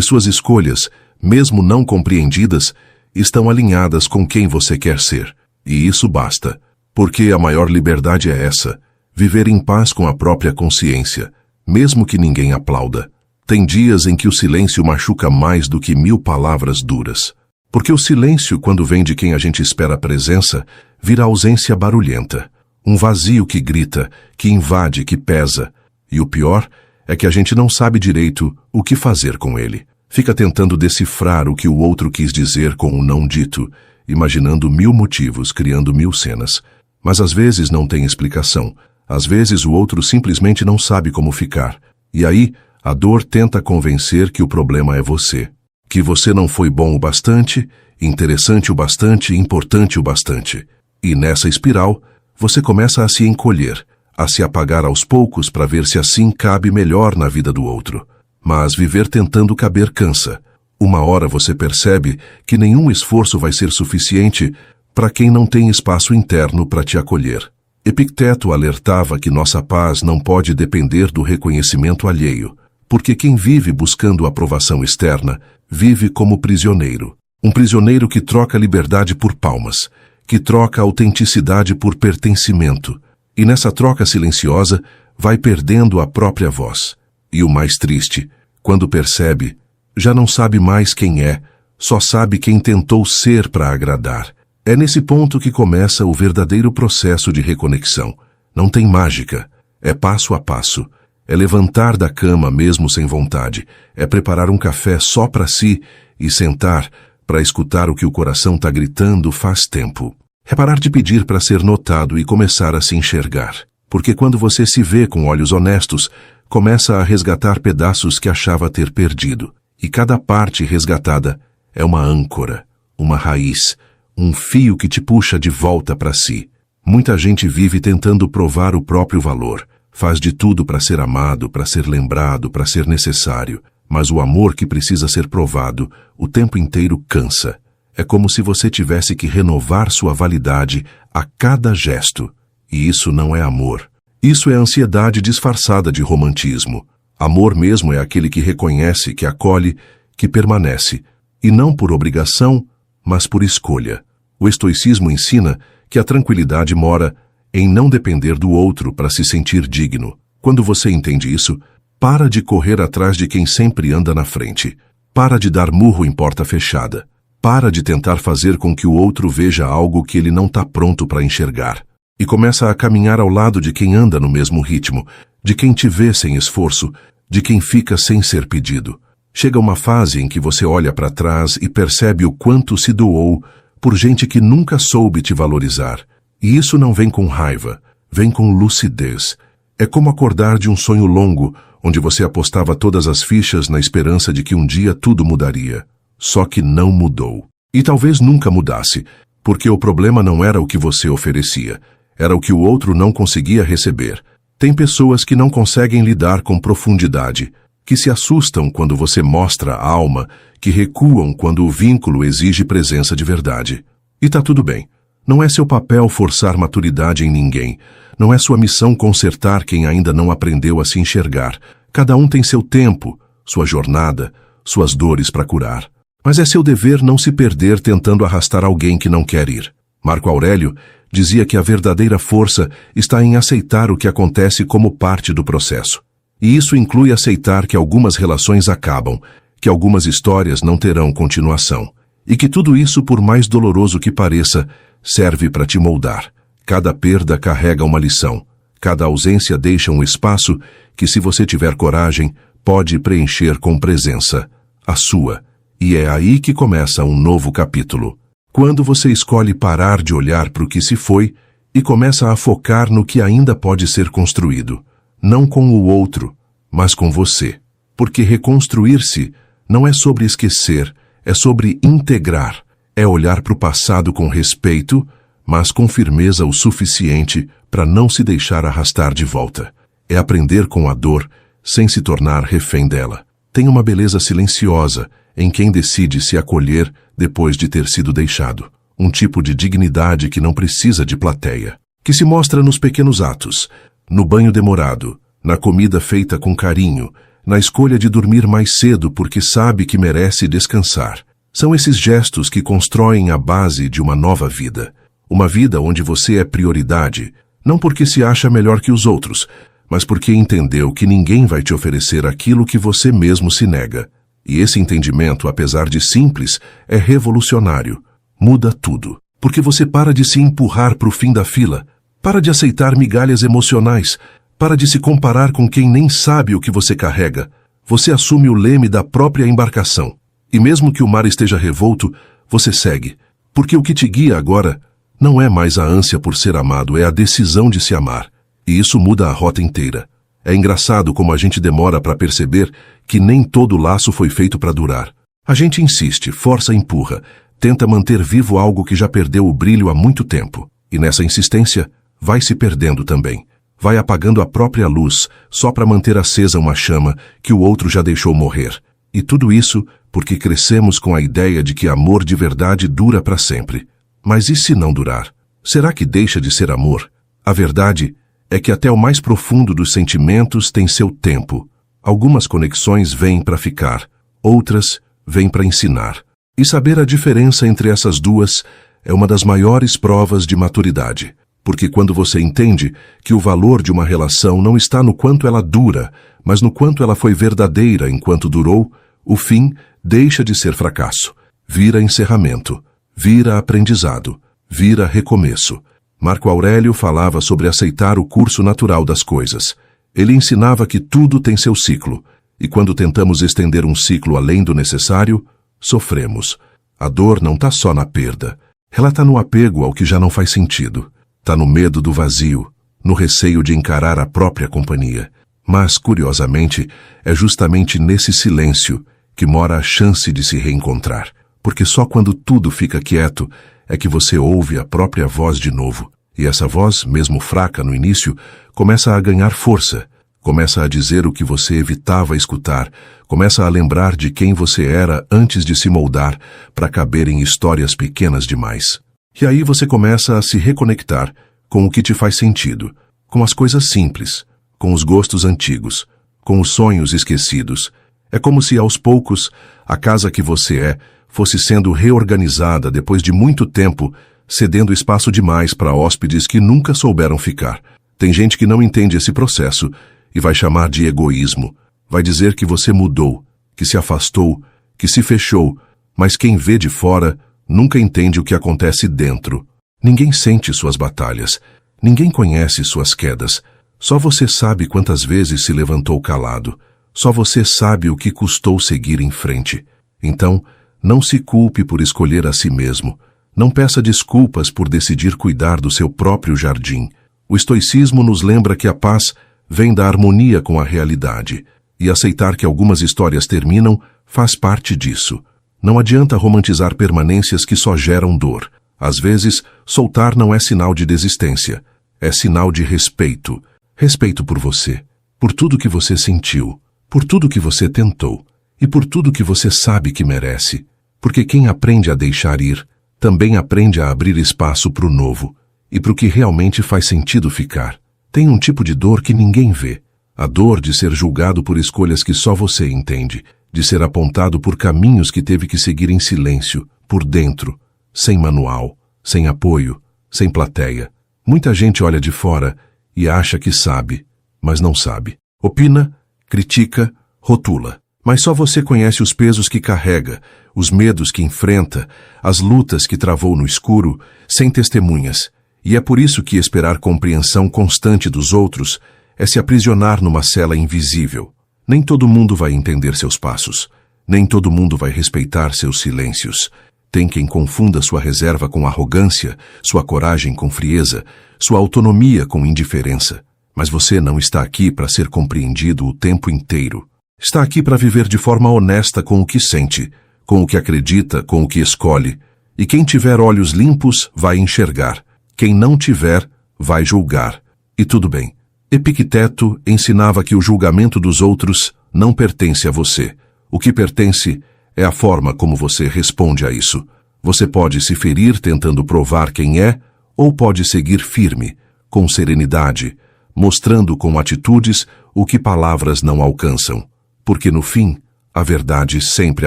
suas escolhas, mesmo não compreendidas, estão alinhadas com quem você quer ser. E isso basta. Porque a maior liberdade é essa, viver em paz com a própria consciência, mesmo que ninguém aplauda. Tem dias em que o silêncio machuca mais do que 1000 palavras duras. Porque o silêncio, quando vem de quem a gente espera a presença, vira ausência barulhenta. Um vazio que grita, que invade, que pesa. E o pior é que a gente não sabe direito o que fazer com ele. Fica tentando decifrar o que o outro quis dizer com o não dito, imaginando 1000 motivos, criando 1000 cenas. Mas às vezes não tem explicação. Às vezes o outro simplesmente não sabe como ficar. E aí, a dor tenta convencer que o problema é você. Que você não foi bom o bastante, interessante o bastante, importante o bastante. E nessa espiral, você começa a se encolher, a se apagar aos poucos para ver se assim cabe melhor na vida do outro. Mas viver tentando caber cansa. Uma hora você percebe que nenhum esforço vai ser suficiente para quem não tem espaço interno para te acolher. Epicteto alertava que nossa paz não pode depender do reconhecimento alheio, porque quem vive buscando aprovação externa vive como prisioneiro. Um prisioneiro que troca liberdade por palmas, que troca autenticidade por pertencimento, e nessa troca silenciosa vai perdendo a própria voz. E o mais triste, quando percebe, já não sabe mais quem é, só sabe quem tentou ser para agradar. É nesse ponto que começa o verdadeiro processo de reconexão. Não tem mágica, é passo a passo. É levantar da cama mesmo sem vontade, é preparar um café só para si e sentar para escutar o que o coração está gritando faz tempo. É parar de pedir para ser notado e começar a se enxergar. Porque quando você se vê com olhos honestos, começa a resgatar pedaços que achava ter perdido. E cada parte resgatada é uma âncora, uma raiz, um fio que te puxa de volta para si. Muita gente vive tentando provar o próprio valor. Faz de tudo para ser amado, para ser lembrado, para ser necessário. Mas o amor que precisa ser provado o tempo inteiro cansa. É como se você tivesse que renovar sua validade a cada gesto. E isso não é amor. Isso é ansiedade disfarçada de romantismo. Amor mesmo é aquele que reconhece, que acolhe, que permanece. E não por obrigação, mas por escolha. O estoicismo ensina que a tranquilidade mora em não depender do outro para se sentir digno. Quando você entende isso, para de correr atrás de quem sempre anda na frente. Para de dar murro em porta fechada. Para de tentar fazer com que o outro veja algo que ele não está pronto para enxergar. E começa a caminhar ao lado de quem anda no mesmo ritmo, de quem te vê sem esforço, de quem fica sem ser pedido. Chega uma fase em que você olha para trás e percebe o quanto se doou por gente que nunca soube te valorizar. E isso não vem com raiva, vem com lucidez. É como acordar de um sonho longo, onde você apostava todas as fichas na esperança de que um dia tudo mudaria. Só que não mudou. E talvez nunca mudasse, porque o problema não era o que você oferecia, era o que o outro não conseguia receber. Tem pessoas que não conseguem lidar com profundidade, que se assustam quando você mostra a alma, que recuam quando o vínculo exige presença de verdade. E tá tudo bem. Não é seu papel forçar maturidade em ninguém. Não é sua missão consertar quem ainda não aprendeu a se enxergar. Cada um tem seu tempo, sua jornada, suas dores para curar. Mas é seu dever não se perder tentando arrastar alguém que não quer ir. Marco Aurélio dizia que a verdadeira força está em aceitar o que acontece como parte do processo. E isso inclui aceitar que algumas relações acabam, que algumas histórias não terão continuação, e que tudo isso, por mais doloroso que pareça, serve para te moldar. Cada perda carrega uma lição. Cada ausência deixa um espaço que, se você tiver coragem, pode preencher com presença, a sua. E é aí que começa um novo capítulo. Quando você escolhe parar de olhar para o que se foi e começa a focar no que ainda pode ser construído. Não com o outro, mas com você. Porque reconstruir-se não é sobre esquecer, é sobre integrar. É olhar para o passado com respeito, mas com firmeza o suficiente para não se deixar arrastar de volta. É aprender com a dor, sem se tornar refém dela. Tem uma beleza silenciosa em quem decide se acolher depois de ter sido deixado. Um tipo de dignidade que não precisa de plateia. Que se mostra nos pequenos atos, no banho demorado, na comida feita com carinho, na escolha de dormir mais cedo porque sabe que merece descansar. São esses gestos que constroem a base de uma nova vida. Uma vida onde você é prioridade, não porque se acha melhor que os outros, mas porque entendeu que ninguém vai te oferecer aquilo que você mesmo se nega. E esse entendimento, apesar de simples, é revolucionário. Muda tudo. Porque você para de se empurrar para o fim da fila, para de aceitar migalhas emocionais, para de se comparar com quem nem sabe o que você carrega. Você assume o leme da própria embarcação. E mesmo que o mar esteja revolto, você segue. Porque o que te guia agora não é mais a ânsia por ser amado, é a decisão de se amar. E isso muda a rota inteira. É engraçado como a gente demora para perceber que nem todo laço foi feito para durar. A gente insiste, força, empurra, tenta manter vivo algo que já perdeu o brilho há muito tempo. E nessa insistência, vai se perdendo também. Vai apagando a própria luz, só para manter acesa uma chama que o outro já deixou morrer. E tudo isso porque crescemos com a ideia de que amor de verdade dura para sempre. Mas e se não durar? Será que deixa de ser amor? A verdade é que até o mais profundo dos sentimentos tem seu tempo. Algumas conexões vêm para ficar, outras vêm para ensinar. E saber a diferença entre essas duas é uma das maiores provas de maturidade. Porque quando você entende que o valor de uma relação não está no quanto ela dura, mas no quanto ela foi verdadeira enquanto durou, o fim deixa de ser fracasso. Vira encerramento, vira aprendizado, vira recomeço. Marco Aurélio falava sobre aceitar o curso natural das coisas. Ele ensinava que tudo tem seu ciclo, e quando tentamos estender um ciclo além do necessário, sofremos. A dor não está só na perda, ela está no apego ao que já não faz sentido. Está no medo do vazio, no receio de encarar a própria companhia. Mas, curiosamente, é justamente nesse silêncio que mora a chance de se reencontrar. Porque só quando tudo fica quieto é que você ouve a própria voz de novo. E essa voz, mesmo fraca no início, começa a ganhar força, começa a dizer o que você evitava escutar, começa a lembrar de quem você era antes de se moldar para caber em histórias pequenas demais. E aí você começa a se reconectar com o que te faz sentido, com as coisas simples, com os gostos antigos, com os sonhos esquecidos. É como se, aos poucos, a casa que você é fosse sendo reorganizada depois de muito tempo, cedendo espaço demais para hóspedes que nunca souberam ficar. Tem gente que não entende esse processo e vai chamar de egoísmo. Vai dizer que você mudou, que se afastou, que se fechou, mas quem vê de fora nunca entende o que acontece dentro. Ninguém sente suas batalhas, ninguém conhece suas quedas. Só você sabe quantas vezes se levantou calado. Só você sabe o que custou seguir em frente. Então, não se culpe por escolher a si mesmo. Não peça desculpas por decidir cuidar do seu próprio jardim. O estoicismo nos lembra que a paz vem da harmonia com a realidade. E aceitar que algumas histórias terminam faz parte disso. Não adianta romantizar permanências que só geram dor. Às vezes, soltar não é sinal de desistência. É sinal de respeito. Respeito por você, por tudo que você sentiu, por tudo que você tentou e por tudo que você sabe que merece. Porque quem aprende a deixar ir, também aprende a abrir espaço para o novo e para o que realmente faz sentido ficar. Tem um tipo de dor que ninguém vê, A dor de ser julgado por escolhas que só você entende, de ser apontado por caminhos que teve que seguir em silêncio, por dentro, sem manual, sem apoio, sem plateia. Muita gente olha de fora e acha que sabe, mas não sabe. Opina, critica, rotula. Mas só você conhece os pesos que carrega, os medos que enfrenta, as lutas que travou no escuro, sem testemunhas. E é por isso que esperar compreensão constante dos outros é se aprisionar numa cela invisível. Nem todo mundo vai entender seus passos. Nem todo mundo vai respeitar seus silêncios. Tem quem confunda sua reserva com arrogância, sua coragem com frieza, sua autonomia com indiferença. Mas você não está aqui para ser compreendido o tempo inteiro. Está aqui para viver de forma honesta com o que sente, com o que acredita, com o que escolhe. E quem tiver olhos limpos vai enxergar. Quem não tiver, vai julgar. E tudo bem. Epicteto ensinava que o julgamento dos outros não pertence a você. O que pertence é a forma como você responde a isso. Você pode se ferir tentando provar quem é, ou pode seguir firme, com serenidade, mostrando com atitudes o que palavras não alcançam. Porque no fim, a verdade sempre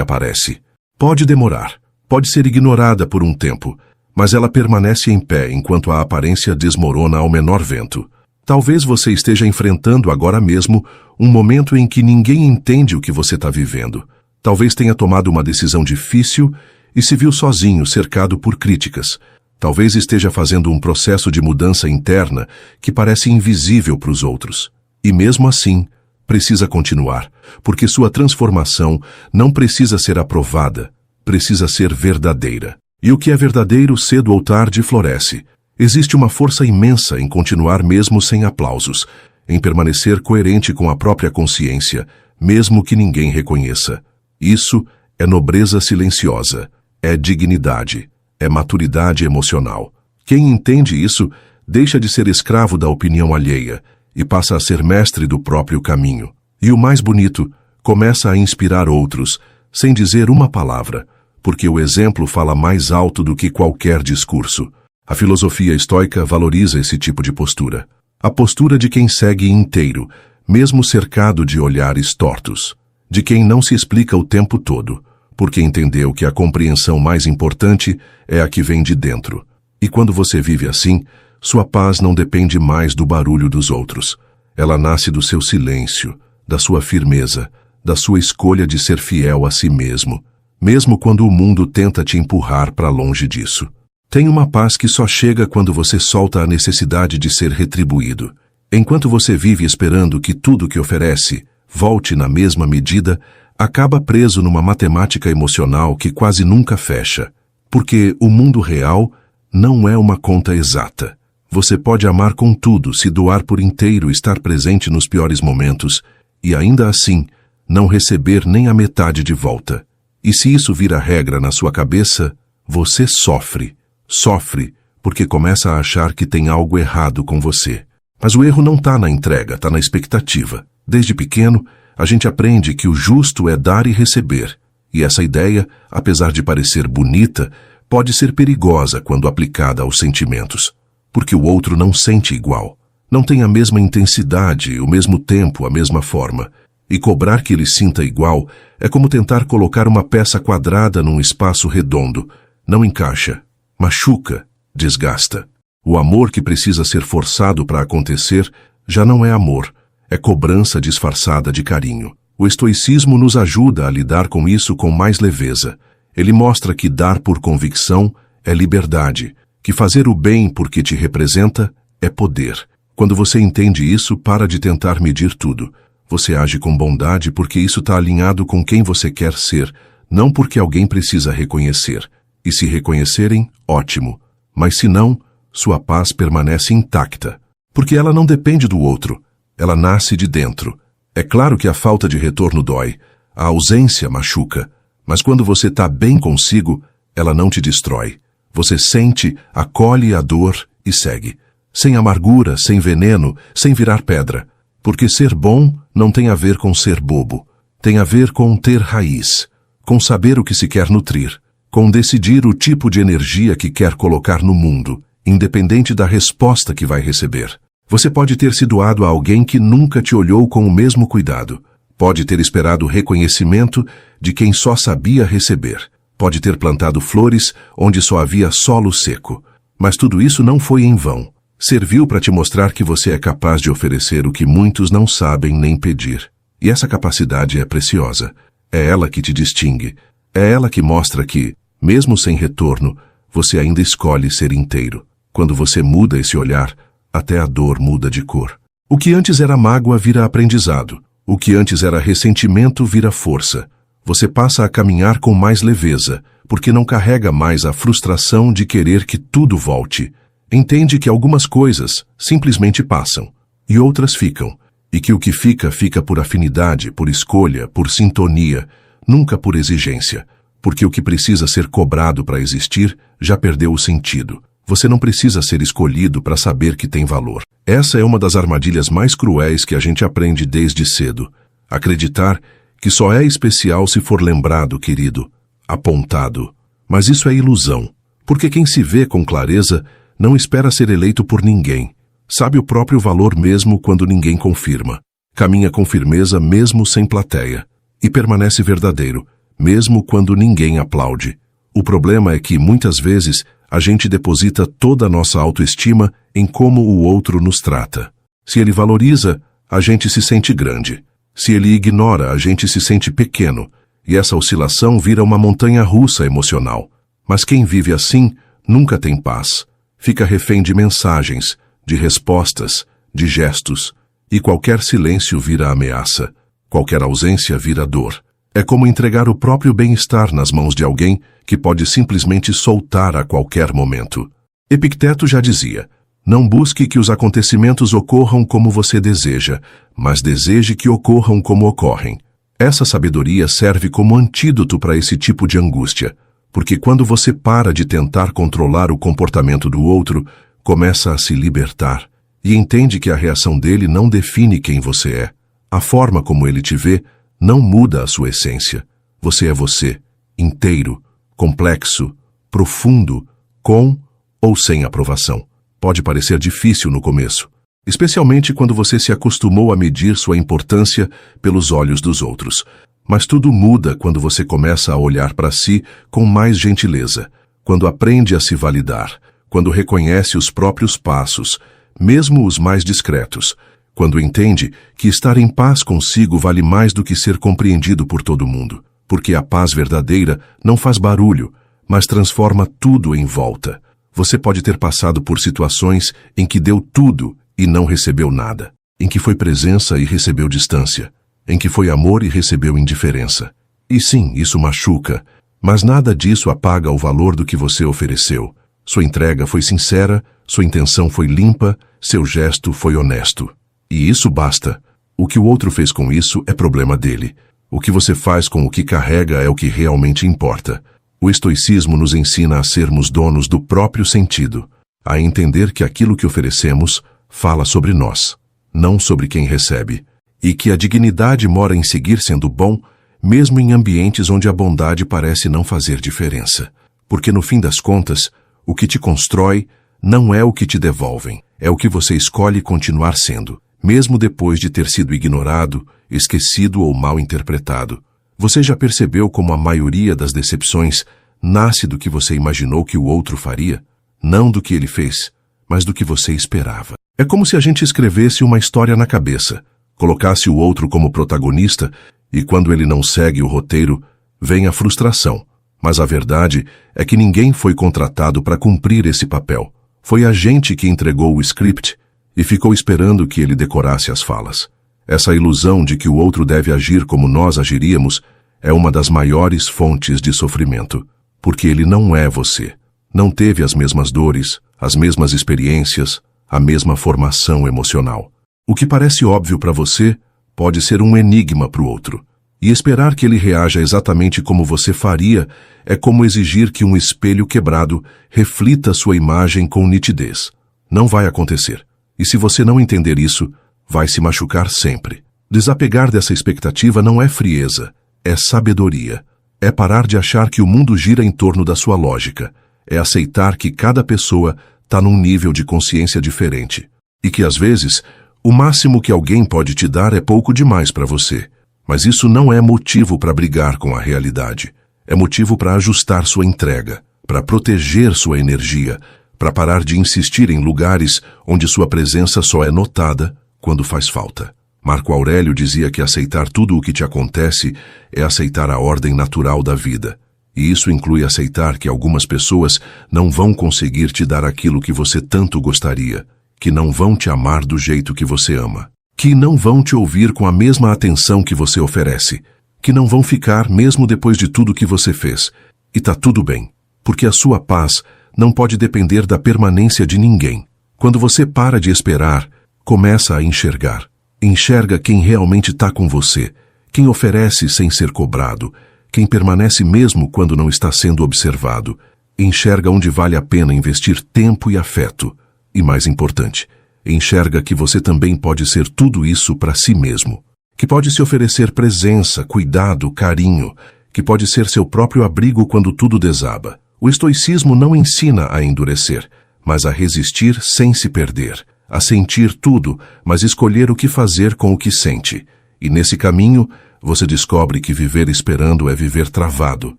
aparece. Pode demorar, pode ser ignorada por um tempo, mas ela permanece em pé enquanto a aparência desmorona ao menor vento. Talvez você esteja enfrentando agora mesmo um momento em que ninguém entende o que você está vivendo. Talvez tenha tomado uma decisão difícil e se viu sozinho, cercado por críticas. Talvez esteja fazendo um processo de mudança interna que parece invisível para os outros. E mesmo assim, precisa continuar, porque sua transformação não precisa ser aprovada, precisa ser verdadeira. E o que é verdadeiro, cedo ou tarde, floresce. Existe uma força imensa em continuar mesmo sem aplausos, em permanecer coerente com a própria consciência, mesmo que ninguém reconheça. Isso é nobreza silenciosa, é dignidade, é maturidade emocional. Quem entende isso deixa de ser escravo da opinião alheia e passa a ser mestre do próprio caminho. E o mais bonito, começa a inspirar outros, sem dizer uma palavra, porque o exemplo fala mais alto do que qualquer discurso. A filosofia estoica valoriza esse tipo de postura. A postura de quem segue inteiro, mesmo cercado de olhares tortos. De quem não se explica o tempo todo, porque entendeu que a compreensão mais importante é a que vem de dentro. E quando você vive assim, sua paz não depende mais do barulho dos outros. Ela nasce do seu silêncio, da sua firmeza, da sua escolha de ser fiel a si mesmo, mesmo quando o mundo tenta te empurrar para longe disso. Tem uma paz que só chega quando você solta a necessidade de ser retribuído. Enquanto você vive esperando que tudo que oferece volte na mesma medida, acaba preso numa matemática emocional que quase nunca fecha. Porque o mundo real não é uma conta exata. Você pode amar com tudo, se doar por inteiro, estar presente nos piores momentos, e ainda assim, não receber nem a metade de volta. E se isso vira regra na sua cabeça, você sofre. Sofre porque começa a achar que tem algo errado com você. Mas o erro não está na entrega, está na expectativa. Desde pequeno, a gente aprende que o justo é dar e receber. E essa ideia, apesar de parecer bonita, pode ser perigosa quando aplicada aos sentimentos. Porque o outro não sente igual. Não tem a mesma intensidade, o mesmo tempo, a mesma forma. E cobrar que ele sinta igual é como tentar colocar uma peça quadrada num espaço redondo. Não encaixa. Machuca, desgasta. O amor que precisa ser forçado para acontecer já não é amor, é cobrança disfarçada de carinho. O estoicismo nos ajuda a lidar com isso com mais leveza. Ele mostra que dar por convicção é liberdade, que fazer o bem porque te representa é poder. Quando você entende isso, para de tentar medir tudo. Você age com bondade porque isso está alinhado com quem você quer ser, não porque alguém precisa reconhecer. E se reconhecerem, ótimo. Mas se não, sua paz permanece intacta. Porque ela não depende do outro. Ela nasce de dentro. É claro que a falta de retorno dói. A ausência machuca. Mas quando você está bem consigo, ela não te destrói. Você sente, acolhe a dor e segue. Sem amargura, sem veneno, sem virar pedra. Porque ser bom não tem a ver com ser bobo. Tem a ver com ter raiz. Com saber o que se quer nutrir. Com decidir o tipo de energia que quer colocar no mundo, independente da resposta que vai receber. Você pode ter se doado a alguém que nunca te olhou com o mesmo cuidado. Pode ter esperado reconhecimento de quem só sabia receber. Pode ter plantado flores onde só havia solo seco. Mas tudo isso não foi em vão. Serviu para te mostrar que você é capaz de oferecer o que muitos não sabem nem pedir. E essa capacidade é preciosa. É ela que te distingue. É ela que mostra que, mesmo sem retorno, você ainda escolhe ser inteiro. Quando você muda esse olhar, até a dor muda de cor. O que antes era mágoa vira aprendizado. O que antes era ressentimento vira força. Você passa a caminhar com mais leveza, porque não carrega mais a frustração de querer que tudo volte. Entende que algumas coisas simplesmente passam, e outras ficam, e que o que fica, fica por afinidade, por escolha, por sintonia, nunca por exigência, porque o que precisa ser cobrado para existir já perdeu o sentido. Você não precisa ser escolhido para saber que tem valor. Essa é uma das armadilhas mais cruéis que a gente aprende desde cedo. Acreditar que só é especial se for lembrado, querido, apontado. Mas isso é ilusão, porque quem se vê com clareza não espera ser eleito por ninguém. Sabe o próprio valor mesmo quando ninguém confirma. Caminha com firmeza mesmo sem plateia. E permanece verdadeiro, mesmo quando ninguém aplaude. O problema é que, muitas vezes, a gente deposita toda a nossa autoestima em como o outro nos trata. Se ele valoriza, a gente se sente grande. Se ele ignora, a gente se sente pequeno. E essa oscilação vira uma montanha-russa emocional. Mas quem vive assim nunca tem paz. Fica refém de mensagens, de respostas, de gestos. E qualquer silêncio vira ameaça. Qualquer ausência vira dor. É como entregar o próprio bem-estar nas mãos de alguém que pode simplesmente soltar a qualquer momento. Epicteto já dizia: não busque que os acontecimentos ocorram como você deseja, mas deseje que ocorram como ocorrem. Essa sabedoria serve como antídoto para esse tipo de angústia, porque quando você para de tentar controlar o comportamento do outro, começa a se libertar e entende que a reação dele não define quem você é. A forma como ele te vê não muda a sua essência. Você é você, inteiro, complexo, profundo, com ou sem aprovação. Pode parecer difícil no começo, especialmente quando você se acostumou a medir sua importância pelos olhos dos outros. Mas tudo muda quando você começa a olhar para si com mais gentileza, quando aprende a se validar, quando reconhece os próprios passos, mesmo os mais discretos, quando entende que estar em paz consigo vale mais do que ser compreendido por todo mundo, porque a paz verdadeira não faz barulho, mas transforma tudo em volta. Você pode ter passado por situações em que deu tudo e não recebeu nada, em que foi presença e recebeu distância, em que foi amor e recebeu indiferença. E sim, isso machuca, mas nada disso apaga o valor do que você ofereceu. Sua entrega foi sincera, sua intenção foi limpa, seu gesto foi honesto. E isso basta. O que o outro fez com isso é problema dele. O que você faz com o que carrega é o que realmente importa. O estoicismo nos ensina a sermos donos do próprio sentido, a entender que aquilo que oferecemos fala sobre nós, não sobre quem recebe, e que a dignidade mora em seguir sendo bom, mesmo em ambientes onde a bondade parece não fazer diferença. Porque no fim das contas, o que te constrói não é o que te devolvem, é o que você escolhe continuar sendo, mesmo depois de ter sido ignorado, esquecido ou mal interpretado. Você já percebeu como a maioria das decepções nasce do que você imaginou que o outro faria? Não do que ele fez, mas do que você esperava. É como se a gente escrevesse uma história na cabeça, colocasse o outro como protagonista e quando ele não segue o roteiro, vem a frustração. Mas a verdade é que ninguém foi contratado para cumprir esse papel. Foi a gente que entregou o script e ficou esperando que ele decorasse as falas. Essa ilusão de que o outro deve agir como nós agiríamos é uma das maiores fontes de sofrimento, porque ele não é você. Não teve as mesmas dores, as mesmas experiências, a mesma formação emocional. O que parece óbvio para você pode ser um enigma para o outro. E esperar que ele reaja exatamente como você faria é como exigir que um espelho quebrado reflita sua imagem com nitidez. Não vai acontecer. E se você não entender isso, vai se machucar sempre. Desapegar dessa expectativa não é frieza, é sabedoria. É parar de achar que o mundo gira em torno da sua lógica. É aceitar que cada pessoa está num nível de consciência diferente. E que às vezes, o máximo que alguém pode te dar é pouco demais para você. Mas isso não é motivo para brigar com a realidade. É motivo para ajustar sua entrega, para proteger sua energia, para parar de insistir em lugares onde sua presença só é notada quando faz falta. Marco Aurélio dizia que aceitar tudo o que te acontece é aceitar a ordem natural da vida. E isso inclui aceitar que algumas pessoas não vão conseguir te dar aquilo que você tanto gostaria, que não vão te amar do jeito que você ama, que não vão te ouvir com a mesma atenção que você oferece, que não vão ficar mesmo depois de tudo que você fez. E tá tudo bem, porque a sua paz não pode depender da permanência de ninguém. Quando você para de esperar, começa a enxergar. Enxerga quem realmente está com você, quem oferece sem ser cobrado, quem permanece mesmo quando não está sendo observado. Enxerga onde vale a pena investir tempo e afeto. E mais importante, enxerga que você também pode ser tudo isso para si mesmo. Que pode se oferecer presença, cuidado, carinho, que pode ser seu próprio abrigo quando tudo desaba. O estoicismo não ensina a endurecer, mas a resistir sem se perder, a sentir tudo, mas escolher o que fazer com o que sente. E nesse caminho, você descobre que viver esperando é viver travado,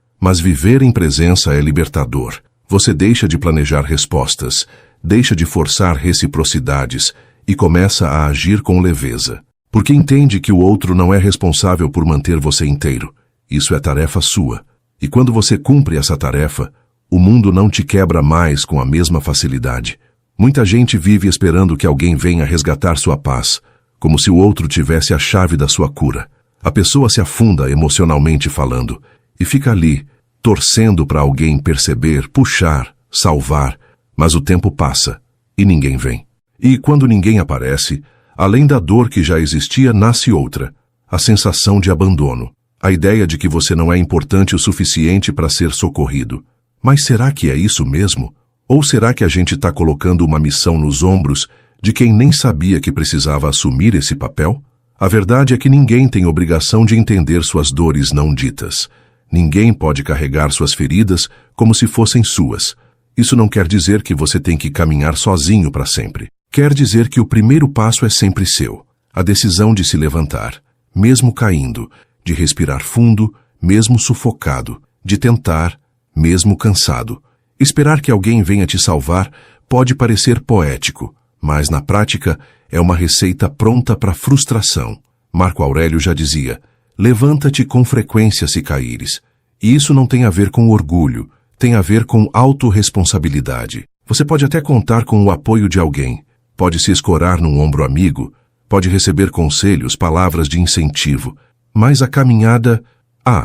mas viver em presença é libertador. Você deixa de planejar respostas, deixa de forçar reciprocidades e começa a agir com leveza. Porque entende que o outro não é responsável por manter você inteiro. Isso é tarefa sua. E quando você cumpre essa tarefa, o mundo não te quebra mais com a mesma facilidade. Muita gente vive esperando que alguém venha resgatar sua paz, como se o outro tivesse a chave da sua cura. A pessoa se afunda emocionalmente falando e fica ali, torcendo para alguém perceber, puxar, salvar, mas o tempo passa e ninguém vem. E quando ninguém aparece, além da dor que já existia, nasce outra, a sensação de abandono, a ideia de que você não é importante o suficiente para ser socorrido. Mas será que é isso mesmo? Ou será que a gente está colocando uma missão nos ombros de quem nem sabia que precisava assumir esse papel? A verdade é que ninguém tem obrigação de entender suas dores não ditas. Ninguém pode carregar suas feridas como se fossem suas. Isso não quer dizer que você tem que caminhar sozinho para sempre. Quer dizer que o primeiro passo é sempre seu. A decisão de se levantar, mesmo caindo, de respirar fundo, mesmo sufocado, de tentar, mesmo cansado. Esperar que alguém venha te salvar pode parecer poético, mas na prática é uma receita pronta para frustração. Marco Aurélio já dizia: levanta-te com frequência se caíres. E isso não tem a ver com orgulho, tem a ver com autorresponsabilidade. Você pode até contar com o apoio de alguém, pode se escorar num ombro amigo, pode receber conselhos, palavras de incentivo, mas a caminhada,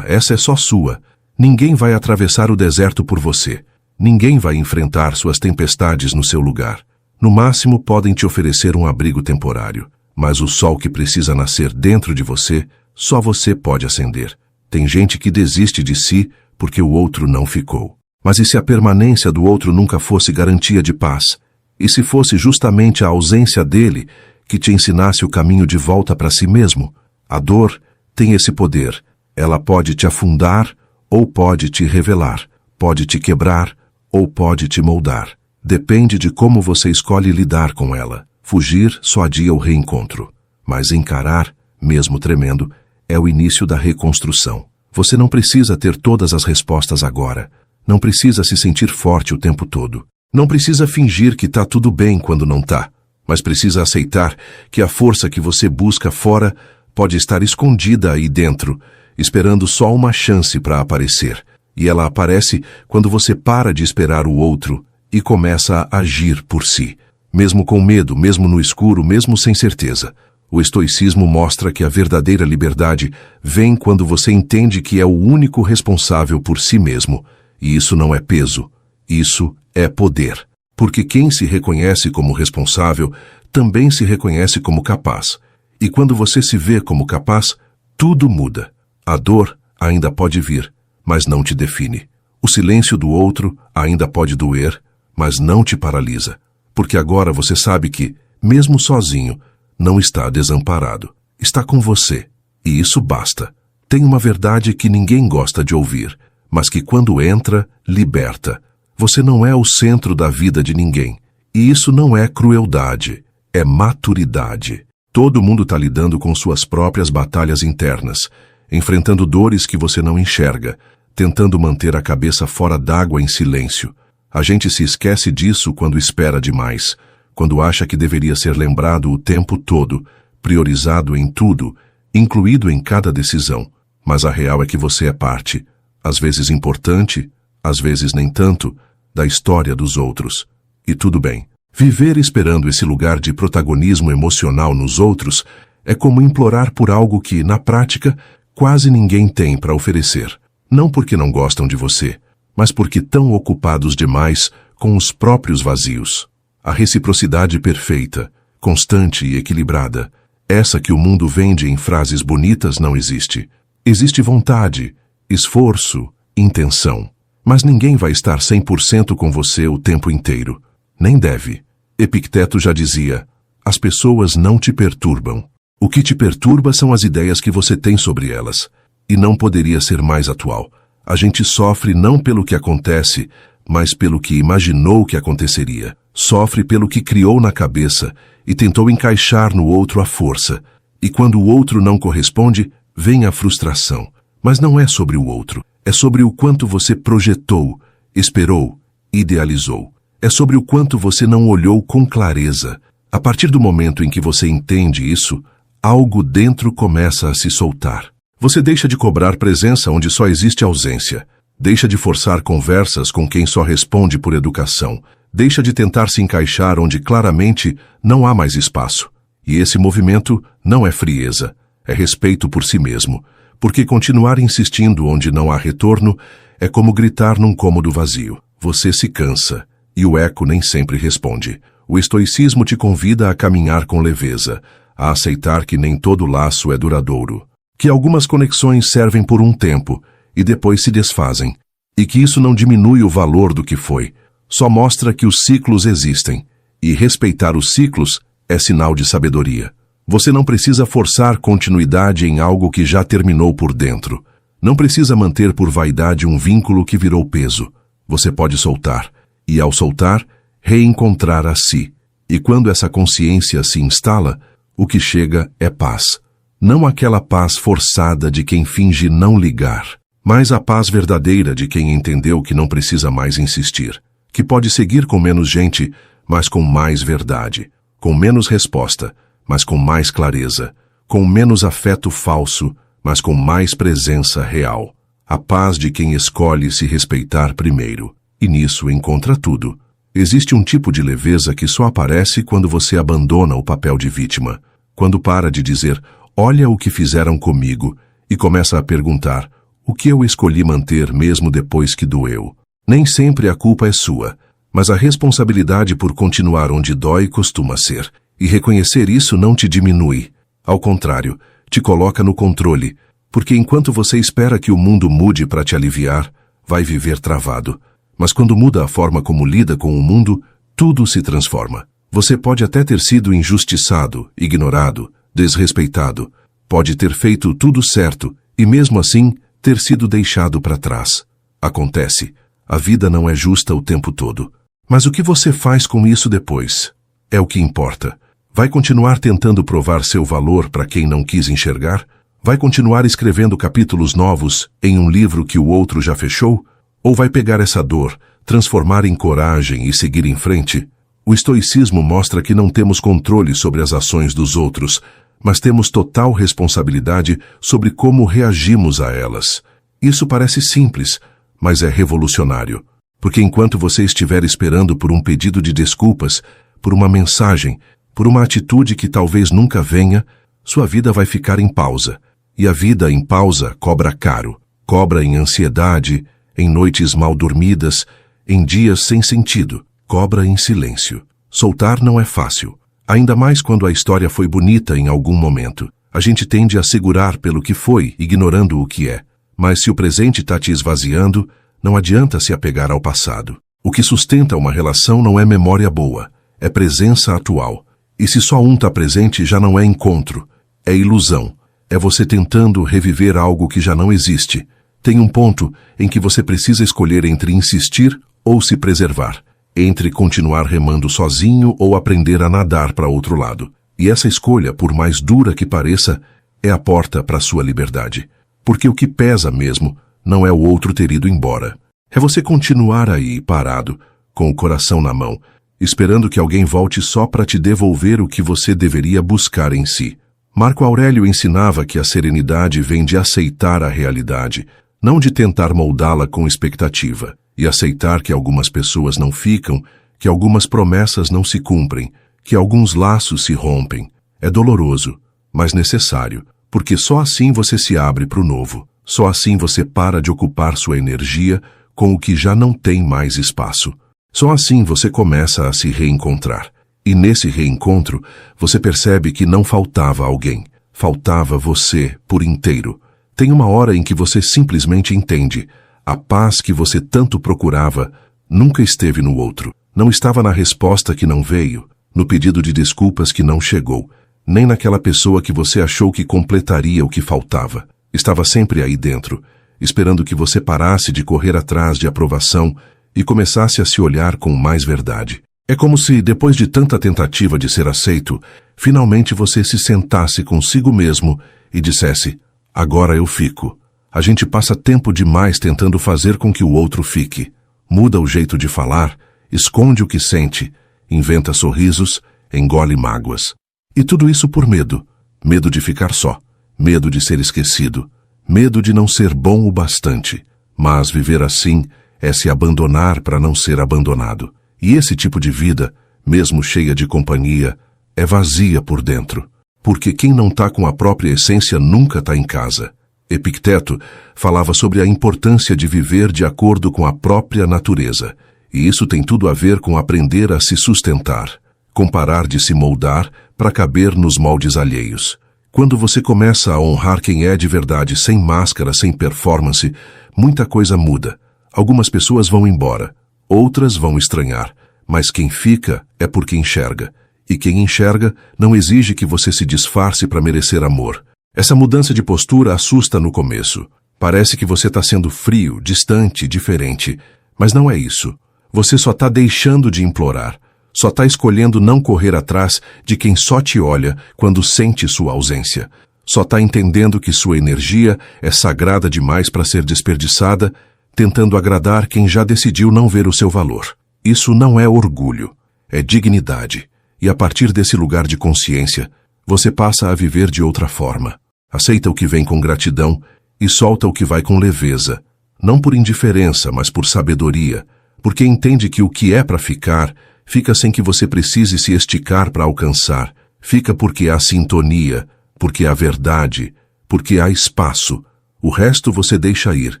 essa é só sua. Ninguém vai atravessar o deserto por você. Ninguém vai enfrentar suas tempestades no seu lugar. No máximo podem te oferecer um abrigo temporário, mas o sol que precisa nascer dentro de você, só você pode acender. Tem gente que desiste de si porque o outro não ficou. Mas e se a permanência do outro nunca fosse garantia de paz? E se fosse justamente a ausência dele que te ensinasse o caminho de volta para si mesmo? A dor tem esse poder. Ela pode te afundar ou pode te revelar, pode te quebrar ou pode te moldar. Depende de como você escolhe lidar com ela. Fugir só adia o reencontro, mas encarar, mesmo tremendo, é o início da reconstrução. Você não precisa ter todas as respostas agora. Não precisa se sentir forte o tempo todo. Não precisa fingir que está tudo bem quando não está, mas precisa aceitar que a força que você busca fora pode estar escondida aí dentro, esperando só uma chance para aparecer. E ela aparece quando você para de esperar o outro e começa a agir por si. Mesmo com medo, mesmo no escuro, mesmo sem certeza. O estoicismo mostra que a verdadeira liberdade vem quando você entende que é o único responsável por si mesmo. E isso não é peso, isso é poder. Porque quem se reconhece como responsável também se reconhece como capaz. E quando você se vê como capaz, tudo muda. A dor ainda pode vir, mas não te define. O silêncio do outro ainda pode doer, mas não te paralisa. Porque agora você sabe que, mesmo sozinho, não está desamparado. Está com você. E isso basta. Tem uma verdade que ninguém gosta de ouvir, mas que quando entra, liberta. Você não é o centro da vida de ninguém. E isso não é crueldade. é maturidade. Todo mundo está lidando com suas próprias batalhas internas, enfrentando dores que você não enxerga, tentando manter a cabeça fora d'água em silêncio. A gente se esquece disso quando espera demais, quando acha que deveria ser lembrado o tempo todo, priorizado em tudo, incluído em cada decisão. Mas a real é que você é parte, às vezes importante, às vezes nem tanto, da história dos outros. E tudo bem. Viver esperando esse lugar de protagonismo emocional nos outros é como implorar por algo que, na prática, quase ninguém tem para oferecer. Não porque não gostam de você, mas porque estão ocupados demais com os próprios vazios. A reciprocidade perfeita, constante e equilibrada, essa que o mundo vende em frases bonitas, não existe. Existe vontade, esforço, intenção. Mas ninguém vai estar 100% com você o tempo inteiro. Nem deve. Epicteto já dizia, as pessoas não te perturbam. O que te perturba são as ideias que você tem sobre elas. E não poderia ser mais atual. A gente sofre não pelo que acontece, mas pelo que imaginou que aconteceria. Sofre pelo que criou na cabeça e tentou encaixar no outro à força. E quando o outro não corresponde, vem a frustração. Mas não é sobre o outro. É sobre o quanto você projetou, esperou, idealizou. É sobre o quanto você não olhou com clareza. A partir do momento em que você entende isso, algo dentro começa a se soltar. Você deixa de cobrar presença onde só existe ausência. Deixa de forçar conversas com quem só responde por educação. Deixa de tentar se encaixar onde claramente não há mais espaço. E esse movimento não é frieza, é respeito por si mesmo. Porque continuar insistindo onde não há retorno é como gritar num cômodo vazio. Você se cansa. E o eco nem sempre responde. O estoicismo te convida a caminhar com leveza, a aceitar que nem todo laço é duradouro, que algumas conexões servem por um tempo e depois se desfazem, e que isso não diminui o valor do que foi, só mostra que os ciclos existem, e respeitar os ciclos é sinal de sabedoria. Você não precisa forçar continuidade em algo que já terminou por dentro. Não precisa manter por vaidade um vínculo que virou peso. Você pode soltar. E ao soltar, reencontrar a si. E quando essa consciência se instala, o que chega é paz. Não aquela paz forçada de quem finge não ligar, mas a paz verdadeira de quem entendeu que não precisa mais insistir, que pode seguir com menos gente, mas com mais verdade, com menos resposta, mas com mais clareza, com menos afeto falso, mas com mais presença real. A paz de quem escolhe se respeitar primeiro. E nisso encontra tudo. Existe um tipo de leveza que só aparece quando você abandona o papel de vítima, quando para de dizer, olha o que fizeram comigo, e começa a perguntar, o que eu escolhi manter mesmo depois que doeu? Nem sempre a culpa é sua, mas a responsabilidade por continuar onde dói costuma ser, e reconhecer isso não te diminui. Ao contrário, te coloca no controle, porque enquanto você espera que o mundo mude para te aliviar, vai viver travado. Mas quando muda a forma como lida com o mundo, tudo se transforma. Você pode até ter sido injustiçado, ignorado, desrespeitado. Pode ter feito tudo certo e, mesmo assim, ter sido deixado para trás. Acontece. A vida não é justa o tempo todo. Mas o que você faz com isso depois? É o que importa. Vai continuar tentando provar seu valor para quem não quis enxergar? Vai continuar escrevendo capítulos novos em um livro que o outro já fechou? Ou vai pegar essa dor, transformar em coragem e seguir em frente? O estoicismo mostra que não temos controle sobre as ações dos outros, mas temos total responsabilidade sobre como reagimos a elas. Isso parece simples, mas é revolucionário. Porque enquanto você estiver esperando por um pedido de desculpas, por uma mensagem, por uma atitude que talvez nunca venha, sua vida vai ficar em pausa. E a vida em pausa cobra caro. Cobra em ansiedade, em noites mal dormidas, em dias sem sentido, cobra em silêncio. Soltar não é fácil, ainda mais quando a história foi bonita em algum momento. A gente tende a segurar pelo que foi, ignorando o que é. Mas se o presente está te esvaziando, não adianta se apegar ao passado. O que sustenta uma relação não é memória boa, é presença atual. E se só um está presente, já não é encontro, é ilusão. É você tentando reviver algo que já não existe. Tem um ponto em que você precisa escolher entre insistir ou se preservar. entre continuar remando sozinho ou aprender a nadar para outro lado. E essa escolha, por mais dura que pareça, é a porta para a sua liberdade. Porque o que pesa mesmo não é o outro ter ido embora. É você continuar aí, parado, com o coração na mão, esperando que alguém volte só para te devolver o que você deveria buscar em si. Marco Aurélio ensinava que a serenidade vem de aceitar a realidade, não de tentar moldá-la com expectativa, e aceitar que algumas pessoas não ficam, que algumas promessas não se cumprem, que alguns laços se rompem. É doloroso, mas necessário, porque só assim você se abre para o novo. Só assim você para de ocupar sua energia com o que já não tem mais espaço. Só assim você começa a se reencontrar. E nesse reencontro, você percebe que não faltava alguém. Faltava você por inteiro. Tem uma hora em que você simplesmente entende. A paz que você tanto procurava nunca esteve no outro. Não estava na resposta que não veio, no pedido de desculpas que não chegou, nem naquela pessoa que você achou que completaria o que faltava. Estava sempre aí dentro, esperando que você parasse de correr atrás de aprovação e começasse a se olhar com mais verdade. É como se, depois de tanta tentativa de ser aceito, finalmente você se sentasse consigo mesmo e dissesse: agora eu fico. A gente passa tempo demais tentando fazer com que o outro fique. Muda o jeito de falar, esconde o que sente, inventa sorrisos, engole mágoas. E tudo isso por medo. Medo de ficar só. Medo de ser esquecido. Medo de não ser bom o bastante. Mas viver assim é se abandonar para não ser abandonado. E esse tipo de vida, mesmo cheia de companhia, é vazia por dentro. Porque quem não está com a própria essência nunca está em casa. Epicteto falava sobre a importância de viver de acordo com a própria natureza. E isso tem tudo a ver com aprender a se sustentar, com parar de se moldar para caber nos moldes alheios. Quando você começa a honrar quem é de verdade, sem máscara, sem performance, muita coisa muda. Algumas pessoas vão embora, outras vão estranhar, mas quem fica é porque enxerga. E quem enxerga não exige que você se disfarce para merecer amor. Essa mudança de postura assusta no começo. Parece que você está sendo frio, distante, diferente. Mas não é isso. Você só está deixando de implorar. Só está escolhendo não correr atrás de quem só te olha quando sente sua ausência. Só está entendendo que sua energia é sagrada demais para ser desperdiçada, tentando agradar quem já decidiu não ver o seu valor. Isso não é orgulho, é dignidade. E a partir desse lugar de consciência, você passa a viver de outra forma. Aceita o que vem com gratidão e solta o que vai com leveza. Não por indiferença, mas por sabedoria. Porque entende que o que é para ficar, fica sem que você precise se esticar para alcançar. Fica porque há sintonia, porque há verdade, porque há espaço. O resto você deixa ir,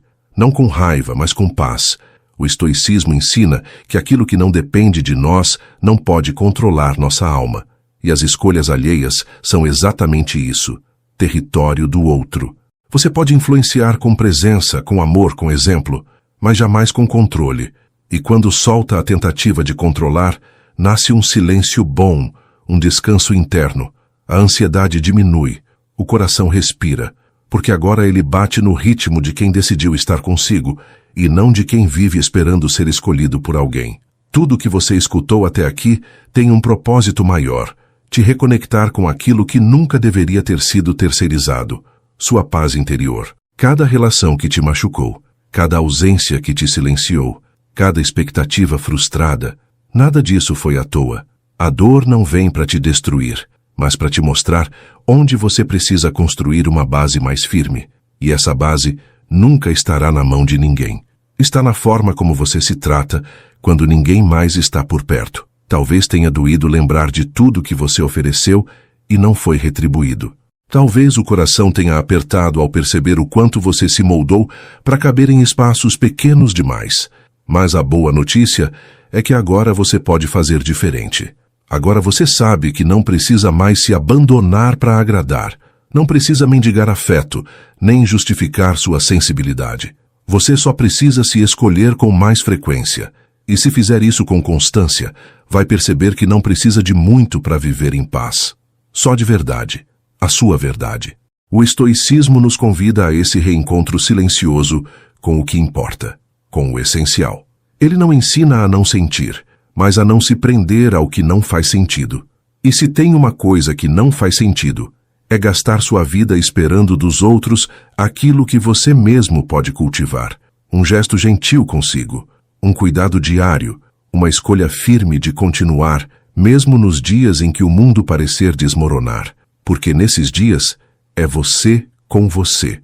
não com raiva, mas com paz. O estoicismo ensina que aquilo que não depende de nós não pode controlar nossa alma. E as escolhas alheias são exatamente isso, território do outro. Você pode influenciar com presença, com amor, com exemplo, mas jamais com controle. E quando solta a tentativa de controlar, nasce um silêncio bom, um descanso interno. A ansiedade diminui, o coração respira, porque agora ele bate no ritmo de quem decidiu estar consigo e não de quem vive esperando ser escolhido por alguém. Tudo o que você escutou até aqui tem um propósito maior, te reconectar com aquilo que nunca deveria ter sido terceirizado, sua paz interior. Cada relação que te machucou, cada ausência que te silenciou, cada expectativa frustrada, nada disso foi à toa. A dor não vem para te destruir, mas para te mostrar onde você precisa construir uma base mais firme. E essa base nunca estará na mão de ninguém. Está na forma como você se trata quando ninguém mais está por perto. Talvez tenha doído lembrar de tudo que você ofereceu e não foi retribuído. Talvez o coração tenha apertado ao perceber o quanto você se moldou para caber em espaços pequenos demais. Mas a boa notícia é que agora você pode fazer diferente. Agora você sabe que não precisa mais se abandonar para agradar. Não precisa mendigar afeto, nem justificar sua sensibilidade. Você só precisa se escolher com mais frequência. E se fizer isso com constância, vai perceber que não precisa de muito para viver em paz. Só de verdade. A sua verdade. O estoicismo nos convida a esse reencontro silencioso com o que importa, com o essencial. Ele não ensina a não sentir, mas a não se prender ao que não faz sentido. E se tem uma coisa que não faz sentido, é gastar sua vida esperando dos outros aquilo que você mesmo pode cultivar. Um gesto gentil consigo, um cuidado diário, uma escolha firme de continuar, mesmo nos dias em que o mundo parecer desmoronar. Porque nesses dias, é você com você.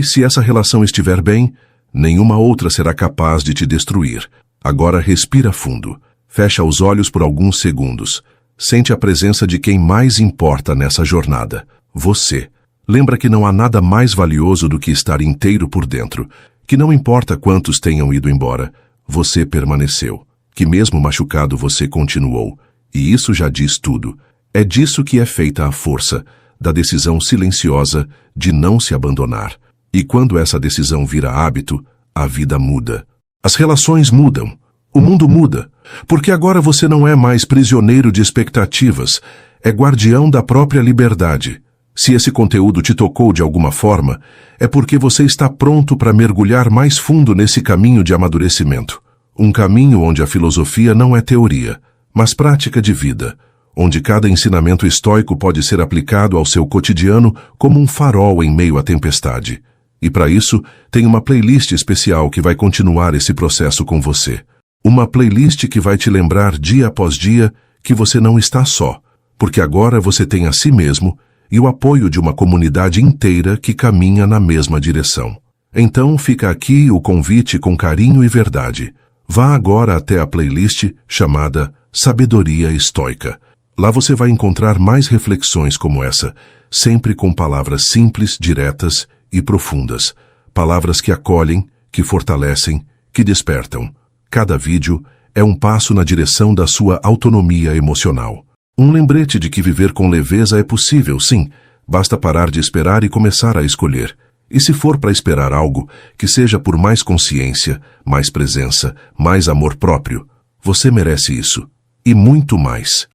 Se essa relação estiver bem, nenhuma outra será capaz de te destruir. Agora respira fundo. Fecha os olhos por alguns segundos. Sente a presença de quem mais importa nessa jornada. Você. Lembra que não há nada mais valioso do que estar inteiro por dentro. Que não importa quantos tenham ido embora, você permaneceu. Que mesmo machucado você continuou. E isso já diz tudo. É disso que é feita a força, da decisão silenciosa de não se abandonar. E quando essa decisão vira hábito, a vida muda. As relações mudam. O mundo muda. Porque agora você não é mais prisioneiro de expectativas, é guardião da própria liberdade. Se esse conteúdo te tocou de alguma forma, é porque você está pronto para mergulhar mais fundo nesse caminho de amadurecimento. Um caminho onde a filosofia não é teoria, mas prática de vida, onde cada ensinamento estoico pode ser aplicado ao seu cotidiano como um farol em meio à tempestade. E para isso, tem uma playlist especial que vai continuar esse processo com você. Uma playlist que vai te lembrar dia após dia que você não está só, porque agora você tem a si mesmo e o apoio de uma comunidade inteira que caminha na mesma direção. Então fica aqui o convite com carinho e verdade. Vá agora até a playlist chamada Sabedoria Estoica. Lá você vai encontrar mais reflexões como essa, sempre com palavras simples, diretas e profundas. Palavras que acolhem, que fortalecem, que despertam. Cada vídeo é um passo na direção da sua autonomia emocional. Um lembrete de que viver com leveza é possível, sim. Basta parar de esperar e começar a escolher. E se for para esperar algo, que seja por mais consciência, mais presença, mais amor próprio. Você merece isso. E muito mais.